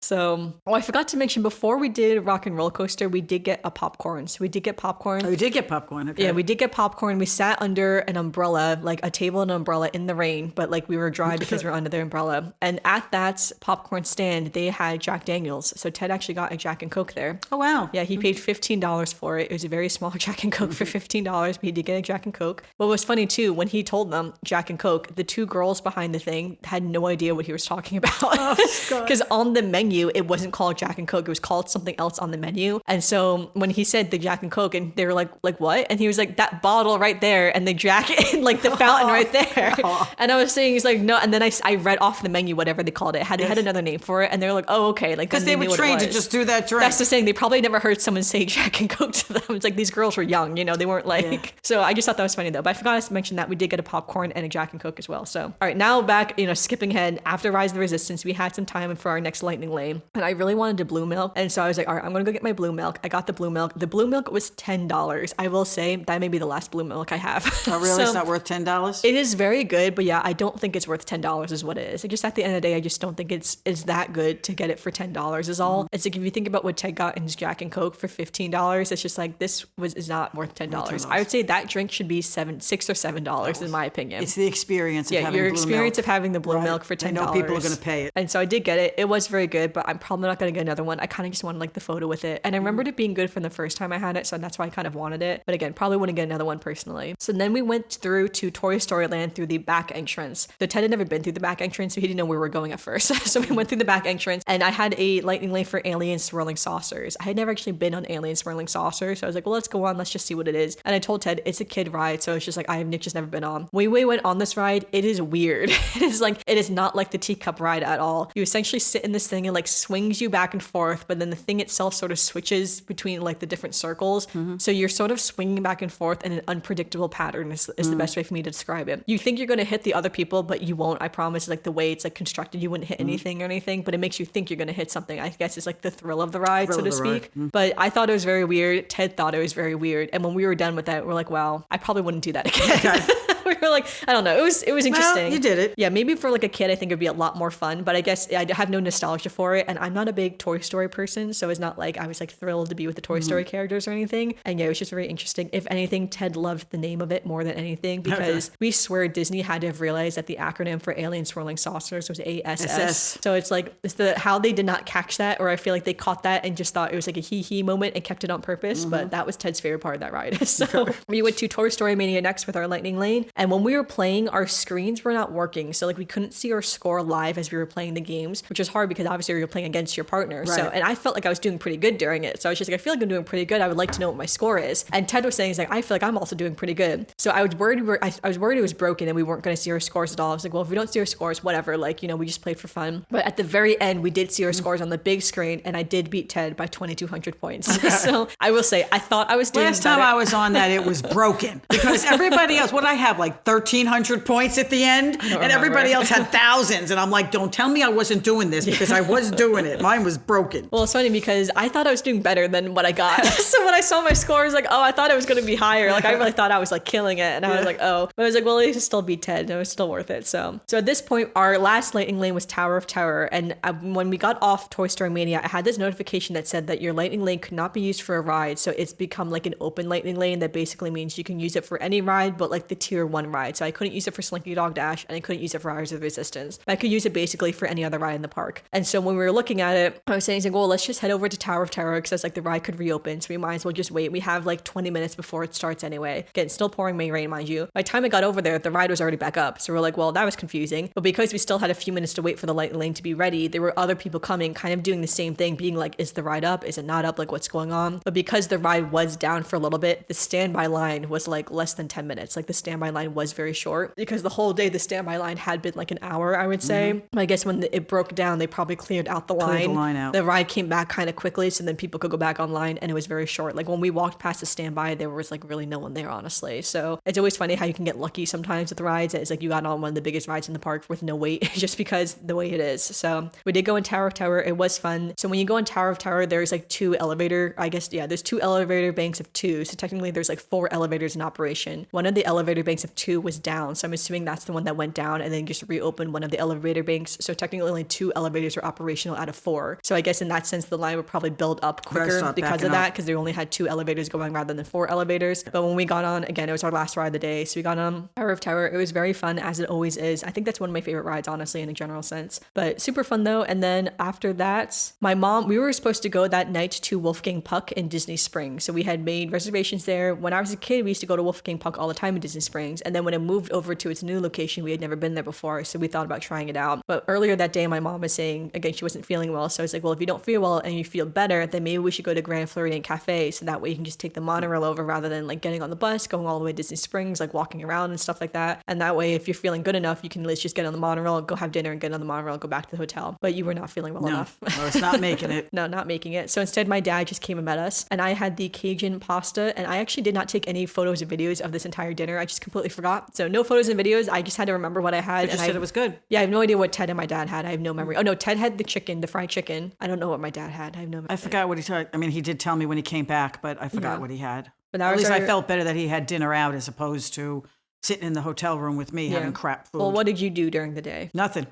Speaker 1: So, I forgot to mention before we did Rock and Roller Coaster, we did get a popcorn. So we did get popcorn.
Speaker 2: Oh, you did get popcorn. Okay.
Speaker 1: Yeah, we did get popcorn. We sat under an umbrella, like a table and an umbrella in the rain, but like we were dry because we were under the umbrella. And at that popcorn stand, they had Jack Daniels. So Ted actually got a Jack and Coke there.
Speaker 2: Oh, wow.
Speaker 1: Yeah, he paid $15 for it. It was a very small Jack and Coke for $15, but he did get a Jack and Coke. What was funny too, when he told them Jack and Coke, the two girls behind the thing had no idea what he was talking about. Because on the menu, it wasn't called Jack and Coke, it was called something else on the menu. And so when he said the Jack and Coke, and they were like what? And he was like, that bottle right there, and the Jack, like the fountain right there. And I was saying, he's like, no. And then I read off the menu, whatever they called it. It had another name for it. And they were like, oh, okay. Like,
Speaker 2: because they were trained to just do that drink.
Speaker 1: That's the thing. They probably never heard someone say Jack and Coke to them. It's like these girls were young, they weren't like. Yeah. So I just thought that was funny though. But I forgot to mention that we did get a popcorn and a Jack and Coke as well. So, all right, now back, skipping ahead, after Rise of the Resistance, we had some time for our next lightning lane. And I really wanted a blue milk. And so I was like, all right, I'm going to go get my blue milk. I got the blue milk. The blue milk was $10. I will say that may be the last blue milk I have.
Speaker 2: Oh, really? So, it's not worth $10?
Speaker 1: It is very good, but yeah, I don't think it's worth $10 is what it is. Just at the end of the day, I just don't think it's that good to get it for $10 is all. It's like, if you think about what Ted got in his Jack and Coke for $15, it's just like, this is not worth $10. I would say that drink should be $6 or $7 in my opinion.
Speaker 2: It's the experience of having
Speaker 1: your
Speaker 2: blue
Speaker 1: experience
Speaker 2: milk.
Speaker 1: Of having the blue milk for $10.
Speaker 2: I know people are going to pay it.
Speaker 1: And so I did get it. It was very good, but I'm probably not going to get another one. I kind of just wanted like the photo with it. And I remembered it being good from the first time I had it, so that's why I kind of wanted it. But again, probably wouldn't get another one personally. So then we went through to Toy Story Land through the back entrance. So Ted had never been through the back entrance, so he didn't know where we were going at first. So we went through the back entrance, and I had a lightning lane for Alien Swirling Saucers. I had never actually been on Alien Swirling Saucers, so I was like, well, let's go on. Let's just see what it is. And I told Ted, it's a kid ride, so it's just like, Nick just never been on. When we went on this ride, it is weird. It is not like the teacup ride at all. You essentially sit in this thing and like swings you back and forth, but then the thing itself sort of switches between like the different circles. So you're sort of swinging back and forth in an unpredictable pattern is the best way for me to describe it. You think you're going to hit the other people, but you won't. I promise. Like the way it's like constructed, you wouldn't hit anything or anything, but it makes you think you're going to hit something. I guess it's like the thrill of the ride, so to speak. But I thought it was very weird. Ted thought it was very weird. And when we were done with that, we're like, wow, I probably wouldn't do that again. We were like, I don't know. It was interesting.
Speaker 2: Well, you did it.
Speaker 1: Yeah, maybe for like a kid, I think it'd be a lot more fun. But I guess I have no nostalgia for it. And I'm not a big Toy Story person. So it's not like I was like thrilled to be with the Toy Story characters or anything. And yeah, it was just very interesting. If anything, Ted loved the name of it more than anything because we swear Disney had to have realized that the acronym for Alien Swirling Saucers was ASS. So it's like, how they did not catch that, or I feel like they caught that and just thought it was like a hee moment and kept it on purpose. But that was Ted's favorite part of that ride. So we went to Toy Story Mania next with our lightning lane. And when we were playing, our screens were not working. So like we couldn't see our score live as we were playing the games, which was hard because obviously we were playing against your partner. Right. So, and I felt like I was doing pretty good during it. So I was just like, I feel like I'm doing pretty good. I would like to know what my score is. And Ted was saying, he's like, I feel like I'm also doing pretty good. So I was worried I was worried it was broken and we weren't going to see our scores at all. I was like, well, if we don't see our scores, whatever, like, we just played for fun. But at the very end, we did see our scores on the big screen, and I did beat Ted by 2,200 points. Okay. So I will say, I thought I was doing
Speaker 2: Last time I was on that, it was broken because everybody else, what I have, like 1,300 points at the end, and everybody else had thousands. And I'm like, don't tell me I wasn't doing this because I was doing it. Mine was broken.
Speaker 1: Well, it's funny because I thought I was doing better than what I got. So when I saw my score, I was like, oh, I thought it was going to be higher. Like I really thought I was like killing it. And I was like, oh. But I was like, well, at least it still beat Ted. It was still worth it. So at this point, our last lightning lane was Tower of Terror. And when we got off Toy Story Mania, I had this notification that said that your lightning lane could not be used for a ride. So it's become like an open lightning lane that basically means you can use it for any ride, but like the tier 1 ride. So I couldn't use it for Slinky Dog Dash and I couldn't use it for Rise of Resistance. I could use it basically for any other ride in the park. And so when we were looking at it, I was saying, well, let's just head over to Tower of Terror because like the ride could reopen. So we might as well just wait. We have like 20 minutes before it starts anyway. Again, still pouring rain, mind you. By the time I got over there, the ride was already back up. So we're like, well, that was confusing. But because we still had a few minutes to wait for the lightning lane to be ready, there were other people coming, kind of doing the same thing, being like, is the ride up? Is it not up? Like, what's going on? But because the ride was down for a little bit, the standby line was like less than 10 minutes. Like the standby line was very short because the whole day the standby line had been like an hour, I would say. I guess when it broke down, they probably cleared out the line. The ride came back kind of quickly, so then people could go back online, and it was very short. Like when we walked past the standby, there was like really no one there, honestly. So it's always funny how you can get lucky sometimes with rides. It's like you got on one of the biggest rides in the park with no wait, just because the way it is. So we did go in Tower of Terror. It was fun. So when you go in Tower of Terror, there's like there's 2 elevator banks of 2. So technically there's like 4 elevators in operation. One of the elevator banks of 2 was down. So I'm assuming that's the one that went down and then just reopened one of the elevator banks. So technically only 2 elevators were operational out of 4. So I guess in that sense, the line would probably build up quicker because of that, because they only had 2 elevators going rather than 4 elevators. But when we got on, again, it was our last ride of the day. So we got on Tower of Terror. It was very fun, as it always is. I think that's one of my favorite rides, honestly, in a general sense. But super fun though. And then after that, we were supposed to go that night to Wolfgang Puck in Disney Springs. So we had made reservations there. When I was a kid, we used to go to Wolfgang Puck all the time in Disney Springs. And then when it moved over to its new location, we had never been there before. So we thought about trying it out. But earlier that day, my mom was saying, again, she wasn't feeling well. So I was like, well, if you don't feel well and you feel better, then maybe we should go to Grand Floridian Cafe. So that way you can just take the monorail over rather than like getting on the bus, going all the way to Disney Springs, like walking around and stuff like that. And that way, if you're feeling good enough, you can at least just get on the monorail, go have dinner and get on the monorail, go back to the hotel. But you were not feeling well enough.
Speaker 2: No, it's not making it.
Speaker 1: No, not making it. So instead, my dad just came and met us, and I had the Cajun pasta, and I actually did not take any photos or videos of this entire dinner. I just completely forgot. So no photos and videos. I just had to remember what I had.
Speaker 2: But you said it was good.
Speaker 1: Yeah, I have no idea what Ted and my dad had. I have no memory. Oh no, Ted had the chicken, the fried chicken. I don't know what my dad had. I have no memory.
Speaker 2: I forgot what he told. I mean, he did tell me when he came back, but I forgot what he had.
Speaker 1: But
Speaker 2: at least I felt better that he had dinner out as opposed to sitting in the hotel room with me having crap food.
Speaker 1: Well, what did you do during the day?
Speaker 2: Nothing.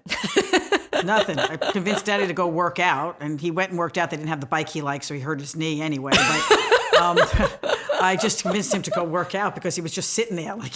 Speaker 2: Nothing. I convinced Daddy to go work out, and he went and worked out. They didn't have the bike he liked, so he hurt his knee anyway. But I just convinced him to go work out because he was just sitting there, like,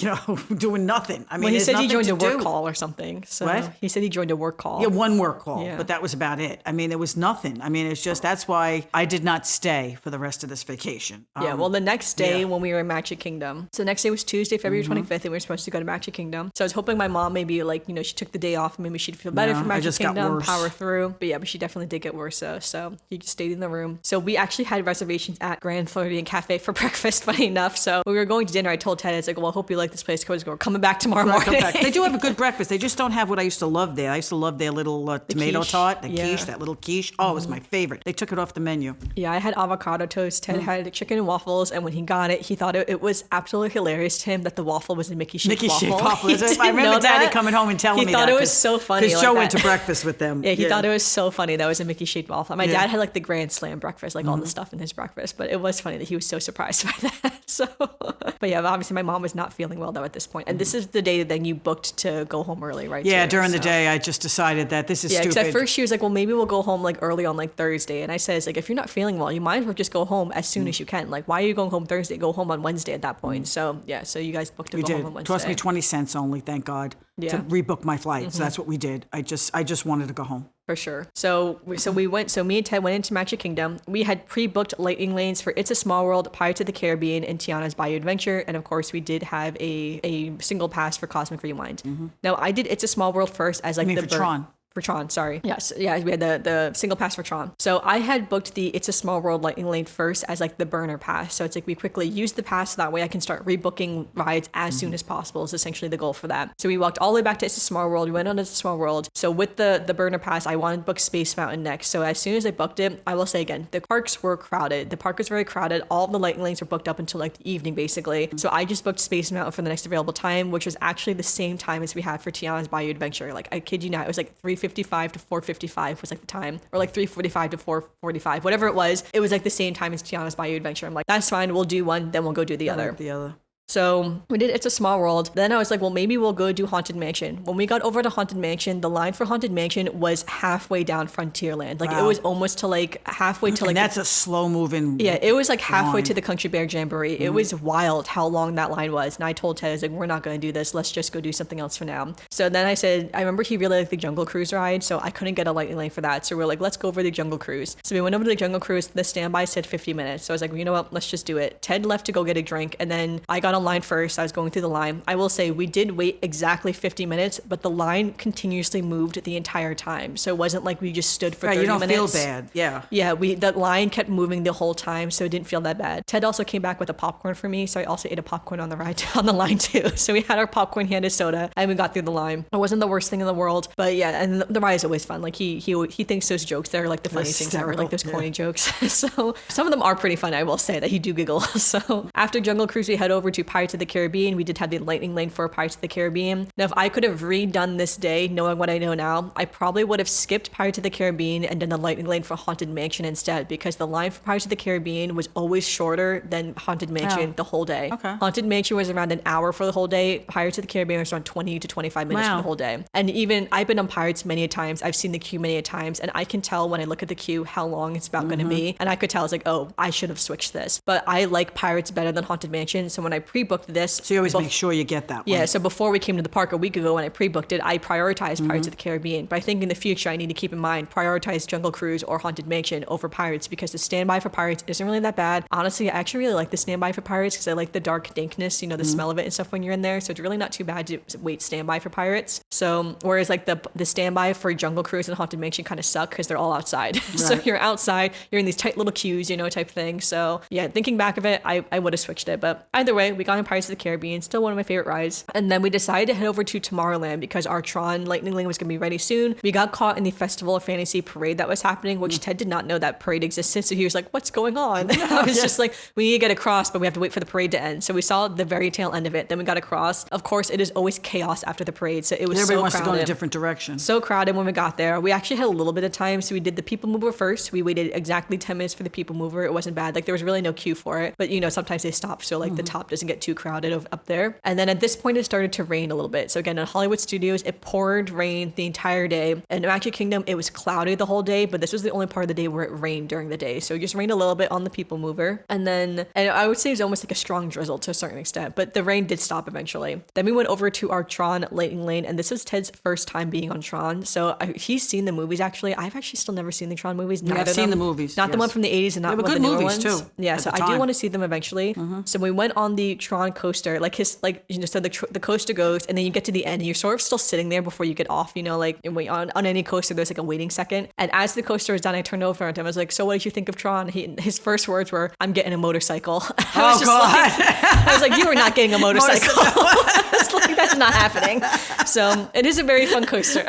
Speaker 2: doing nothing. I mean,
Speaker 1: he said he joined a work call or something. So
Speaker 2: what?
Speaker 1: He said he joined a work call.
Speaker 2: Yeah, one work call, but that was about it. I mean, there was nothing. I mean, it's just, that's why I did not stay for the rest of this vacation.
Speaker 1: Well, the next day when we were in Magic Kingdom. So the next day was Tuesday, February 25th, and we were supposed to go to Magic Kingdom. So I was hoping my mom maybe, she took the day off, maybe she'd feel better for Magic Kingdom, power through. But she definitely did get worse. So he just stayed in the room. So we actually had reservations at Grand Floridian Cafe for breakfast, funny enough. So when we were going to dinner, I told Ted, it's like, well, I hope you like this place because we're coming back tomorrow morning.
Speaker 2: They do have a good breakfast. They just don't have what I used to love there. I used to love their little tomato
Speaker 1: quiche.
Speaker 2: tart, quiche, that little quiche. Oh, it was my favorite. They took it off the menu.
Speaker 1: Yeah, I had avocado toast. Ted had chicken and waffles, and when he got it, he thought it was absolutely hilarious to him that the waffle was a Mickey-shaped waffle.
Speaker 2: I remember Daddy coming home and telling me that.
Speaker 1: He thought it was so funny.
Speaker 2: Because Joe went to breakfast with them.
Speaker 1: Yeah, he thought it was so funny that it was a Mickey-shaped waffle. My dad had like the Grand Slam breakfast, like all the stuff in his breakfast, but it was funny that he was so surprised by that. So, but yeah, obviously my mom was not feeling well though at this point. And this is the day that then you booked to go home early, right?
Speaker 2: Yeah, during the day I just decided that this is stupid.
Speaker 1: Yeah, because at first she was like, well, maybe we'll go home like early on like Thursday. And I said, like, if you're not feeling well, you might as well just go home as soon as you can. Like, why are you going home Thursday? Go home on Wednesday at that point. So yeah, so you guys booked to go home on Wednesday.
Speaker 2: It cost me 20 cents only, thank God, to rebook my flight. So that's what we did. I just wanted to go home.
Speaker 1: For sure. So me and Ted went into Magic Kingdom. We had pre-booked lightning lanes for It's a Small World, Pirates of the Caribbean, and Tiana's Bayou Adventure. And of course, we did have a single pass for Cosmic Rewind. Now, I did It's a Small World first as like
Speaker 2: for Tron.
Speaker 1: For Tron, sorry. Yes, yeah, we had the single pass for Tron. So I had booked the It's a Small World lightning lane first as like the burner pass. So it's like we quickly use the pass so that way I can start rebooking rides as soon as possible is essentially the goal for that. So we walked all the way back to It's a Small World. We went on It's a Small World. So with the burner pass, I wanted to book Space Mountain next. So as soon as I booked it, I will say again, the parks were crowded. The park was very crowded. All of the lightning lanes were booked up until like the evening basically. So I just booked Space Mountain for the next available time, which was actually the same time as we had for Tiana's Bayou Adventure. Like I kid you not, it was like 3:15 3:55 to 4:55 was like the time, or like 3:45 to 4:45, whatever it was. It was like the same time as Tiana's Bayou Adventure. I'm like, that's fine. We'll do one, then we'll go do the other. So we did It's a Small World. Then I was like, well, maybe we'll go do Haunted Mansion. When we got over to Haunted Mansion, the line for Haunted Mansion was halfway down Frontierland. Like it was almost to like halfway to like.
Speaker 2: And that's a slow moving.
Speaker 1: Yeah, it was like halfway to the Country Bear Jamboree. It was wild how long that line was. And I told Ted, I was like, we're not going to do this. Let's just go do something else for now. So then I said, I remember he really liked the Jungle Cruise ride, so I couldn't get a lightning lane for that. So we're like, let's go over the Jungle Cruise. So we went over to the Jungle Cruise. The standby said 50 minutes. So I was like, well, you know what? Let's just do it. Ted left to go get a drink, and then I got online first. I was going through the line. I will say we did wait exactly 50 minutes, but the line continuously moved the entire time. So it wasn't like we just stood for 30 minutes.
Speaker 2: You don't feel bad. Yeah.
Speaker 1: Yeah, that line kept moving the whole time, so it didn't feel that bad. Ted also came back with a popcorn for me, so I also ate a popcorn on the ride on the line too. So we had our popcorn, he had his soda, and we got through the line. It wasn't the worst thing in the world, but yeah, and the ride is always fun. Like he thinks those jokes there are like the funniest things ever, like those corny jokes. So some of them are pretty funny, I will say, that you do giggle. So after Jungle Cruise, we head over to Pirates of the Caribbean. We did have the lightning lane for Pirates of the Caribbean. Now, if I could have redone this day, knowing what I know now, I probably would have skipped Pirates of the Caribbean and done the lightning lane for Haunted Mansion instead, because the line for Pirates of the Caribbean was always shorter than Haunted Mansion the whole day.
Speaker 2: Okay.
Speaker 1: Haunted Mansion was around an hour for the whole day. Pirates of the Caribbean was around 20 to 25 minutes for the whole day. And even I've been on Pirates many a times. I've seen the queue many a times, and I can tell when I look at the queue how long it's about going to be. And I could tell, I was like, oh, I should have switched this. But I like Pirates better than Haunted Mansion. So when I pre-booked this,
Speaker 2: so you always make sure you get that one.
Speaker 1: Yeah, so before we came to the park a week ago when I pre-booked it, I prioritized Pirates of the Caribbean. But I think in the future, I need to keep in mind, prioritize Jungle Cruise or Haunted Mansion over Pirates, because the standby for Pirates isn't really that bad. Honestly, I actually really like the standby for Pirates because I like the dark dankness, you know, the smell of it and stuff when you're in there. So it's really not too bad to wait standby for Pirates. So whereas like the standby for Jungle Cruise and Haunted Mansion kind of suck because they're all outside. Right. So you're outside, you're in these tight little queues, you know, type thing. So yeah, thinking back of it, I would have switched it. But either way, we got on Pirates of the Caribbean, still one of my favorite rides. And then we decided to head over to Tomorrowland because our Tron Lightning Lane was going to be ready soon. We got caught in the Festival of Fantasy parade that was happening, which Ted did not know that parade existed. So he was like, what's going on? I was just like, we need to get across, but we have to wait for the parade to end. So we saw the very tail end of it. Then we got across. Of course, it is always chaos after the parade. So it was
Speaker 2: everybody
Speaker 1: so
Speaker 2: wants
Speaker 1: crowded.
Speaker 2: to go in a different direction.
Speaker 1: So crowded when we got there. We actually had a little bit of time. So we did the People Mover first. We waited exactly 10 minutes for the People Mover. It wasn't bad. Like there was really no queue for it. But you know, sometimes they stop. So like the top doesn't get too crowded up there. And then at this point, it started to rain a little bit. So again, in Hollywood Studios, it poured rain the entire day. And in Magic Kingdom, it was cloudy the whole day, but this was the only part of the day where it rained during the day. So it just rained a little bit on the People Mover. And I would say it was almost like a strong drizzle to a certain extent, but the rain did stop eventually. Then we went over to our Tron Lightning Lane, and this was Ted's first time being on Tron. So he's seen the movies actually. I've actually still never seen the Tron movies.
Speaker 2: I've seen the movies.
Speaker 1: Not the one from the 80s and not one of the newer ones.
Speaker 2: They were good movies too.
Speaker 1: Yeah, so I do want to see them eventually. So we went on the Tron coaster, so the coaster goes, and then you get to the end, and you're sort of still sitting there before you get off, you know, like on any coaster, there's like a waiting second. And as the coaster was done, I turned over to him. I was like, so what did you think of Tron? His first words were, I'm getting a motorcycle. I was like, you are not getting a motorcycle. Like, that's not happening. So it is a very fun coaster.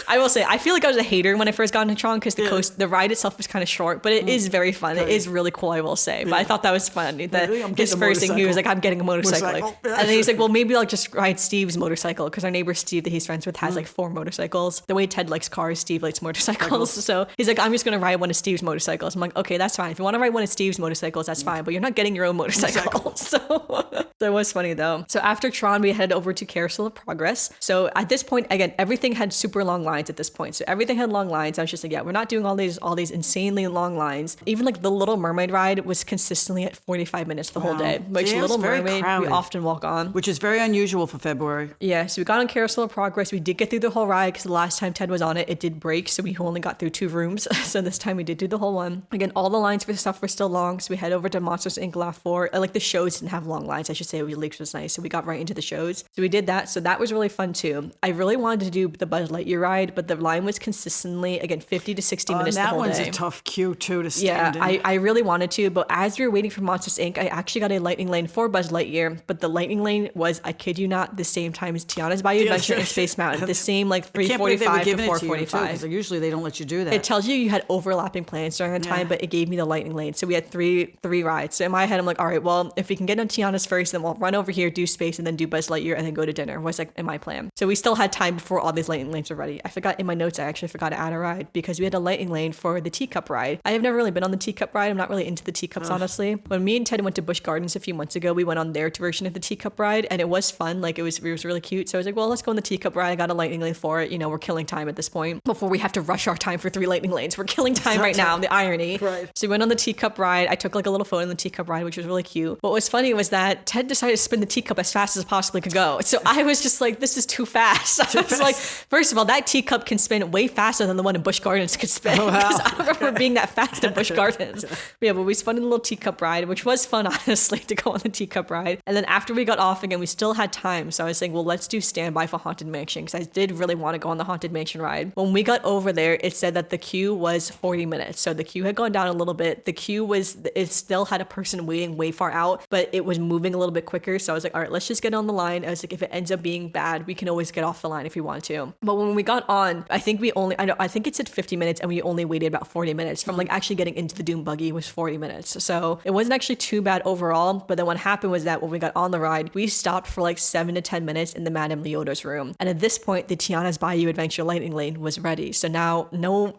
Speaker 1: I will say, I feel like I was a hater when I first got into Tron because the ride itself was kind of short, but it is very fun. It is really cool, I will say. But I thought that was fun. His first thing, he was like, I'm getting a motorcycle. And then he's like, well, maybe I'll just ride Steve's motorcycle because our neighbor Steve that he's friends with has like 4 motorcycles. The way Ted likes cars, Steve likes motorcycles. So he's like, I'm just going to ride one of Steve's motorcycles. I'm like, okay, that's fine. If you want to ride one of Steve's motorcycles, that's fine. But you're not getting your own motorcycle. So that was funny though. So after Tron, we headed over to Carousel of Progress. So at this point, again, everything had super long lines at this point. So everything had long lines. I was just like, yeah, we're not doing all these insanely long lines. Even like the Little Mermaid ride was consistently at 45 minutes the whole day. Which Little Mermaid, we often walk on.
Speaker 2: Which is very unusual for February.
Speaker 1: Yeah, so we got on Carousel of Progress. We did get through the whole ride because the last time Ted was on it, it did break. So we only got through 2 rooms. So this time we did do the whole one. Again, all the lines for stuff were still long. So we head over to Monsters Inc. Laugh 4. Like the shows didn't have long lines, I should say, which was nice. So we got right into the shows. So we did that. So that was really fun too. I really wanted to do the Buzz Lightyear ride, but the line was consistently, again, 50 to 60 minutes the whole day.
Speaker 2: That one's a tough queue too to stand in.
Speaker 1: I really wanted to, but as we were waiting for Monsters Inc., I actually got a lightning lane for Buzz Lightyear, but the lightning lane was, I kid you not, the same time as Tiana's Bayou Adventure and Space Mountain. The same like 3:45 to 4:45.
Speaker 2: Usually they don't let you do that.
Speaker 1: It tells you had overlapping plans during the time, but it gave me the lightning lane. So we had three rides. So in my head, I'm like, all right, well, if we can get on Tiana's first, then we'll run over here, do Space, and then do Buzz Lightyear, and then go to dinner was like in my plan. So we still had time before all these lightning lanes were ready. I forgot in my notes, I actually forgot to add a ride because we had a lightning lane for the teacup ride. I have never really been on the teacup ride. I'm not really into the teacups, honestly. When me and Ted went to Busch Gardens a few months ago, we went on their version of the teacup ride, and it was fun. Like it was really cute. So I was like, well, let's go on the teacup ride. I got a lightning lane for it. You know, we're killing time at this point before we have to rush our time for 3 lightning lanes. We're killing time right now. The irony.
Speaker 2: Right.
Speaker 1: So we went on the teacup ride. I took like a little photo in the teacup ride, which was really cute. What was funny was that Ted decided to spin the teacup as fast as possibly could go. So I was just like, this is too fast. I was like, first of all, that teacup can spin way faster than the one in Busch Gardens could spin.
Speaker 2: Oh, wow.
Speaker 1: I don't remember being that fast in Busch Gardens. But we spun in a little teacup ride, which was fun, honestly, to go on the teacup ride. And then after we got off again, we still had time. So I was saying, well, let's do Standby for Haunted Mansion because I did really want to go on the Haunted Mansion ride. When we got over there, it said that the queue was 40 minutes. So the queue had gone down a little bit. The queue it still had a person waiting way far out, but it was moving a little bit quicker. So I was like, all right, let's just get on the line. I was like, if it ends up being bad, we can always get off the line if we want to. But when we got on, I think it said 50 minutes and we only waited about 40 minutes from like actually getting into the Doom buggy was 40 minutes. So it wasn't actually too bad overall. But then what happened was that when we got on the ride, we stopped for like 7 to 10 minutes in the Madame Leota's room. And at this point, the Tiana's Bayou Adventure Lightning Lane was ready. So now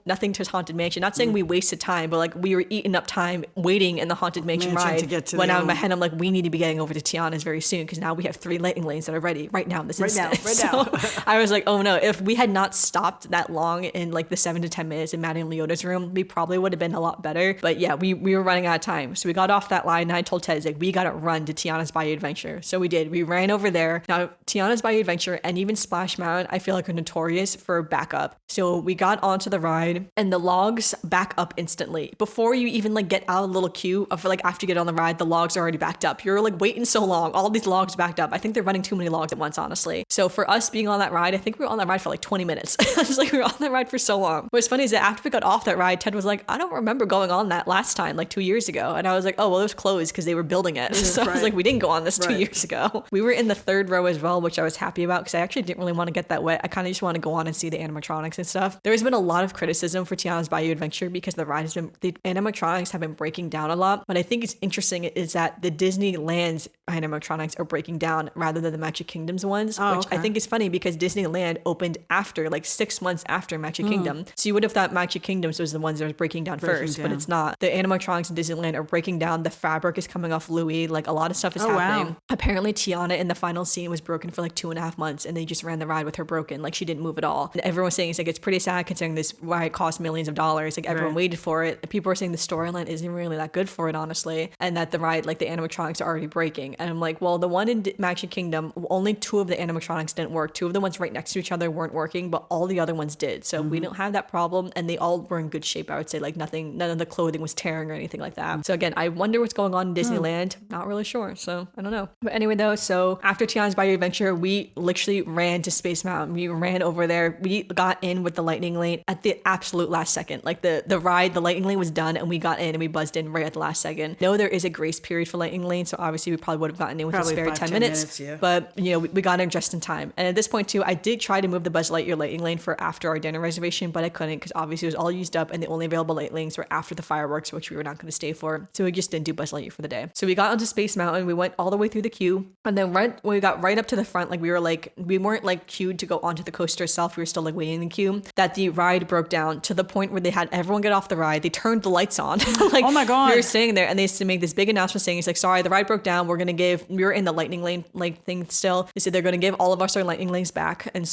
Speaker 1: nothing to Haunted Mansion. Not saying we wasted time, but like we were eating up time waiting in the Haunted Mansion ride.
Speaker 2: To get to
Speaker 1: when in my head, I'm like, we need to be getting over to Tiana's very soon because now we have 3 lightning lanes that are ready right now. Right now. So I was like, oh no, if we had not stopped that long in like the 7 to 10 minutes in Madame Leota's room, we probably would have been a lot better. But yeah, we were running out of time. So we got off that line and I told Ted, like, we got to run to Tiana's Bayou Adventure. So we did. We ran over there. Now, Tiana's Bayou Adventure and even Splash Mountain, I feel like are notorious for backup. So we got onto the ride and the logs back up instantly. Before you even like get out of a little queue of like after you get on the ride, the logs are already backed up. You're like waiting so long. All these logs backed up. I think they're running too many logs at once, honestly. So for us being on that ride, I think we were on that ride for like 20 minutes. I was like, we were on that ride for so long. What's funny is that after we got off that ride, Ted was like, I don't remember going on that last time, like 2 years ago. And I was like, oh, well, it was closed because they were building it. So I was like, we didn't go on this 2 years ago. We were in the 3rd row as well, which I was happy about because I actually didn't really want to get that wet. I kind of just want to go on and see the animatronics and stuff. There's been a lot of criticism for Tiana's Bayou Adventure because the animatronics have been breaking down a lot. But I think it's interesting is that the Disneyland's animatronics are breaking down rather than the Magic Kingdom's ones, which I think is funny because Disneyland opened after, like 6 months after Magic Kingdom. So you would have thought Magic Kingdom's was the ones that was breaking down first, but it's not. The animatronics in Disneyland are breaking down. The fabric is coming off Louis. Like a lot of stuff is happening. Wow. Apparently Tiana in the final scene was broken for like 2.5 months and they just ran the ride with her broken. Like she didn't move at all. And everyone's saying it's pretty sad considering this ride cost millions of dollars. Like everyone waited for it. People are saying the storyline isn't really that good for it, honestly. And that the ride, like the animatronics are already breaking. And I'm like, well, the one in Magic Kingdom, only 2 of the animatronics didn't work. 2 of the ones right next to each other weren't working, but all the other ones did. So we don't have that problem. And they all were in good shape, I would say. Like none of the clothing was tearing or anything like that. So again, I wonder what's going on in Disneyland. Not really sure. So I don't know. But anyway, though, so after Tiana's Bayou Adventure, we literally ran to Space Mountain. We ran over there. We got in with the lightning lane at the absolute last second. Like the ride, the lightning lane was done and we got in and we buzzed in right at the last second. No, there is a grace period for lightning lane. So obviously we probably would have gotten in with a spare 10 minutes. But you know, we got in just in time. And at this point too, I did try to move the Buzz Lightyear lightning lane for after our dinner reservation, but I couldn't because obviously it was all used up and the only available lightning lanes were after the fireworks, which we were not going to stay for. So we just didn't do Buzz Lightyear for the day. So we got onto Space Mountain. We went all the way through the queue. And then when we got right up to the front, like we weren't like queued to go onto the coaster itself. We were still like waiting in the queue, that the ride broke down to the point where they had everyone get off the ride. They turned the lights on. Like, oh my God. We were staying there and they used to make this big announcement saying, it's like, sorry, the ride broke down. We were in the lightning lane like thing still. They said they're going to give all of us our lightning lanes back. And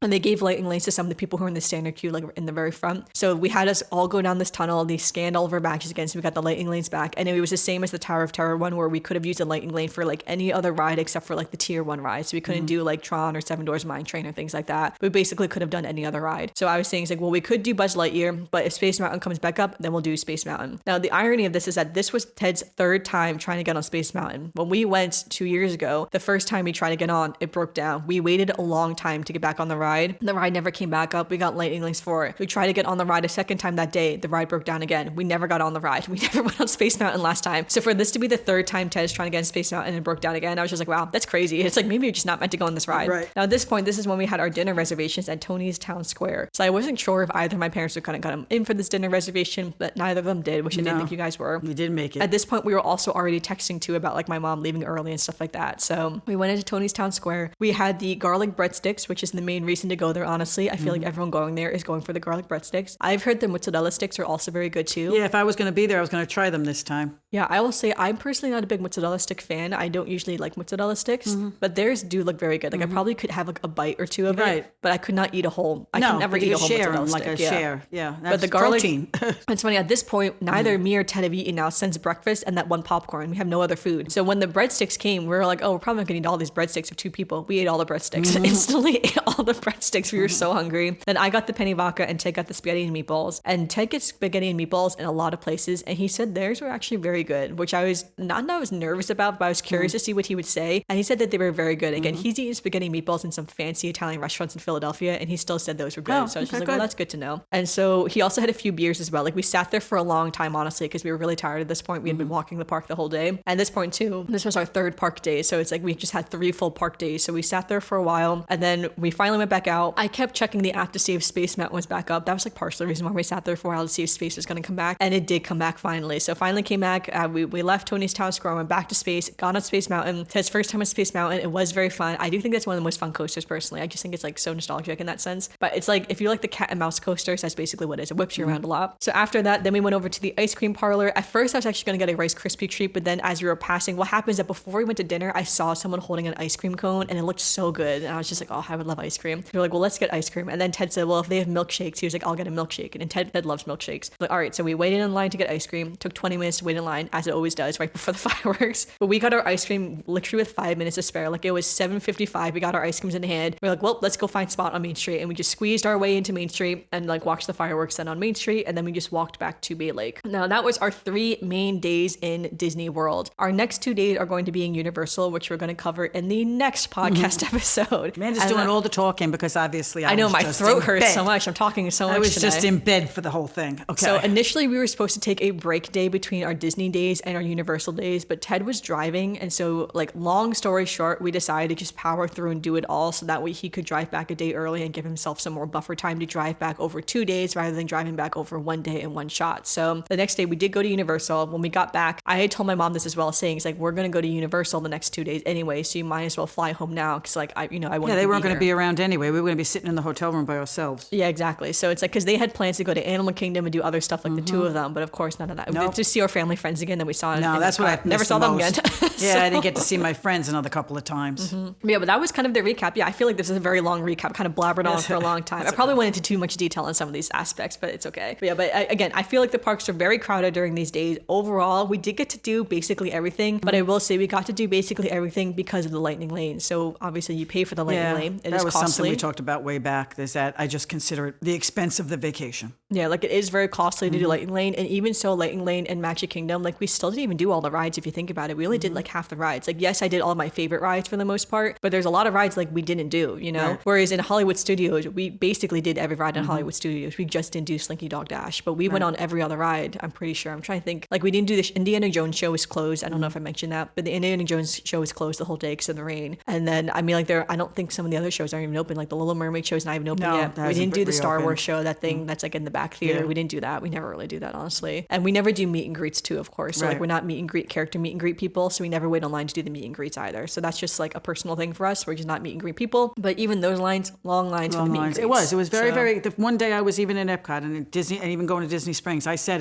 Speaker 1: they gave lightning lanes to some of the people who were in the standard queue, like in the very front. So we had us all go down this tunnel. They scanned all of our badges again. So we got the lightning lanes back. And it was the same as the Tower of Terror one where we could have used a lightning lane for like any other ride except for like the tier 1 ride. So we couldn't do like Tron or Seven Doors Mine Train or things like that. We basically could have done any other ride. So I was saying, it's like, well, we could do Buzz Lightyear, but if Space Mountain comes back up, then we'll do Space Mountain. Now, the irony of this is that this was Ted's 3rd time trying to get on Space Mountain. When we went 2 years ago, the first time we tried to get on, it broke down. We waited a long time to get back on the ride. The ride never came back up. We got lightning lanes for it. We tried to get on the ride a second time that day. The ride broke down again. We never got on the ride. We never went on Space Mountain last time. So for this to be the 3rd time Ted is trying to get on Space Mountain and it broke down again, I was just like, wow, that's crazy. It's like, maybe you're just not meant to go on this ride. Right. Now at this point, this is when we had our dinner reservations at Tony's Town Square. So I wasn't sure if either of my parents were kind of got them in for this dinner reservation, but neither of them did, which I didn't think you guys were.
Speaker 2: We didn't make it.
Speaker 1: At this point, we were also already texting too about like my mom leaving leaving early and stuff like that. So we went into Tony's Town Square. We had the garlic breadsticks, which is the main reason to go there, honestly. I feel like everyone going there is going for the garlic breadsticks. I've heard the mozzarella sticks are also very good too.
Speaker 2: Yeah, if I was going to be there, I was going to try them this time.
Speaker 1: Yeah, I will say I'm personally not a big mozzarella stick fan. I don't usually like mozzarella sticks, but theirs do look very good. Like I probably could have like a bite or two of it, but I could not eat a whole. I could never eat a whole mozzarella stick.
Speaker 2: Like a share. Yeah, that's
Speaker 1: but the garlic,
Speaker 2: protein.
Speaker 1: It's funny, at this point, neither me or Ted have eaten now since breakfast and that one popcorn. We have no other food. So when the breadsticks came, we were like, oh, we're probably not going to eat all these breadsticks for 2 people. We ate all the breadsticks. Instantly ate all the breadsticks. We were so hungry. Then I got the penne vodka and Ted got the spaghetti and meatballs. And Ted gets spaghetti and meatballs in a lot of places. And he said theirs were actually very good, which I was not nervous about, but I was curious to see what he would say. And he said that they were very good. Again, he's eaten spaghetti and meatballs in some fancy Italian restaurants in Philadelphia, and he still said those were good. So I was just like, well, that's good to know. And so he also had a few beers as well. Like we sat there for a long time, honestly, because we were really tired at this point. We had been walking the park the whole day. And at this point too, this was our 3rd park day. So it's like we just had 3 full park days. So we sat there for a while and then we finally went back out. I kept checking the app to see if Space Mountain was back up. That was like partially the reason why we sat there for a while, to see if Space was going to come back. And it did come back finally. So finally came back. We left Tony's Town Square, went back to Space, got on Space Mountain. Ted's first time on Space Mountain. It was very fun. I do think that's one of the most fun coasters personally. I just think it's like so nostalgic in that sense. But it's like, if you like the cat and mouse coasters, that's basically what it is. It whips you around a lot. So after that, then we went over to the ice cream parlor. At first I was actually going to get a Rice Krispie treat, but then as we were passing, what happens is that before we went to dinner, I saw someone holding an ice cream cone and it looked so good. And I was just like, oh, I would love ice cream. We were like, well, let's get ice cream. And then Ted said, well, if they have milkshakes, he was like, I'll get a milkshake. And Ted loves milkshakes. Like, all right, so we waited in line to get ice cream. Took 20 minutes to wait in line, as it always does, right before the fireworks. But we got our ice cream literally with 5 minutes to spare. Like it was 7:55. We got our ice creams in hand. We're like, well, let's go find a spot on Main Street. And we just squeezed our way into Main Street and like watched the fireworks then on Main Street. And then we just walked back to Bay Lake. Now that was our 3 main days in Disney World. Our next 2 days are going to be in Universal, which we're going to cover in the next podcast episode.
Speaker 2: Amanda's doing all the talking because obviously
Speaker 1: I know my throat hurts so much. I'm talking so much.
Speaker 2: I was
Speaker 1: today.
Speaker 2: just in bed for the whole thing. Okay.
Speaker 1: So initially we were supposed to take a break day between our Disney days and our Universal days, but Ted was driving. And so like long story short, we decided to just power through and do it all so that way he could drive back a day early and give himself some more buffer time to drive back over 2 days rather than driving back over 1 day in one shot. So the next day we did go to Universal. When we got back, I had told my mom this as well, saying it's like, we're going to go to Universal the next 2 days anyway, so you might as well fly home now because like I wouldn't.
Speaker 2: Yeah, they weren't going to be around anyway. We were going to be sitting in the hotel room by ourselves.
Speaker 1: Yeah, exactly. So it's like, because they had plans to go to Animal Kingdom and do other stuff like the 2 of them, but of course none of that. Nope. To see our family friends again that we saw.
Speaker 2: No, that's what I
Speaker 1: never saw them again.
Speaker 2: Yeah, I didn't get to see my friends another couple of times.
Speaker 1: Yeah, but that was kind of the recap. Yeah, I feel like this is a very long recap, kind of blabbered on for a long time. I probably went into too much detail on some of these aspects, but it's okay. But yeah, but again, I feel like the parks are very crowded during these days. Overall, we did get to do basically everything, but I will say we got to do basically everything because of the Lightning Lane. So obviously you pay for the Lightning Lane. It is costly. That was something
Speaker 2: we talked about way back, is that I just consider it the expense of the vacation.
Speaker 1: Yeah, like it is very costly to do Lightning Lane. And even so, Lightning Lane and Magic Kingdom, like we still didn't even do all the rides if you think about it. We only did like half the rides. Like, yes, I did all my favorite rides for the most part, but there's a lot of rides like we didn't do, you know? Right. Whereas in Hollywood Studios, we basically did every ride in Hollywood Studios. We just didn't do Slinky Dog Dash, but we went on every other ride, I'm pretty sure. I'm trying to think. Like we didn't do the Indiana Jones show was closed. I don't know if I mentioned that, but the Indiana Jones show was closed the whole day because of the rain. And then, I mean, like I don't think some of the other shows aren't even open. Like the Little Mermaid show's not even open yet. We didn't do the Star Wars show, that thing that's like in the back theater. Yeah. We didn't do that. We never really do that, honestly. And we never do meet and greets too, of course. So like we're not character meet and greet people. So we never wait online to do the meet and greets either. So that's just like a personal thing for us. We're just not meet and greet people. But even those lines, long lines for the meet and greets.
Speaker 2: It was very, one day I was even in Epcot and at Disney, and even going to Disney Springs. I said,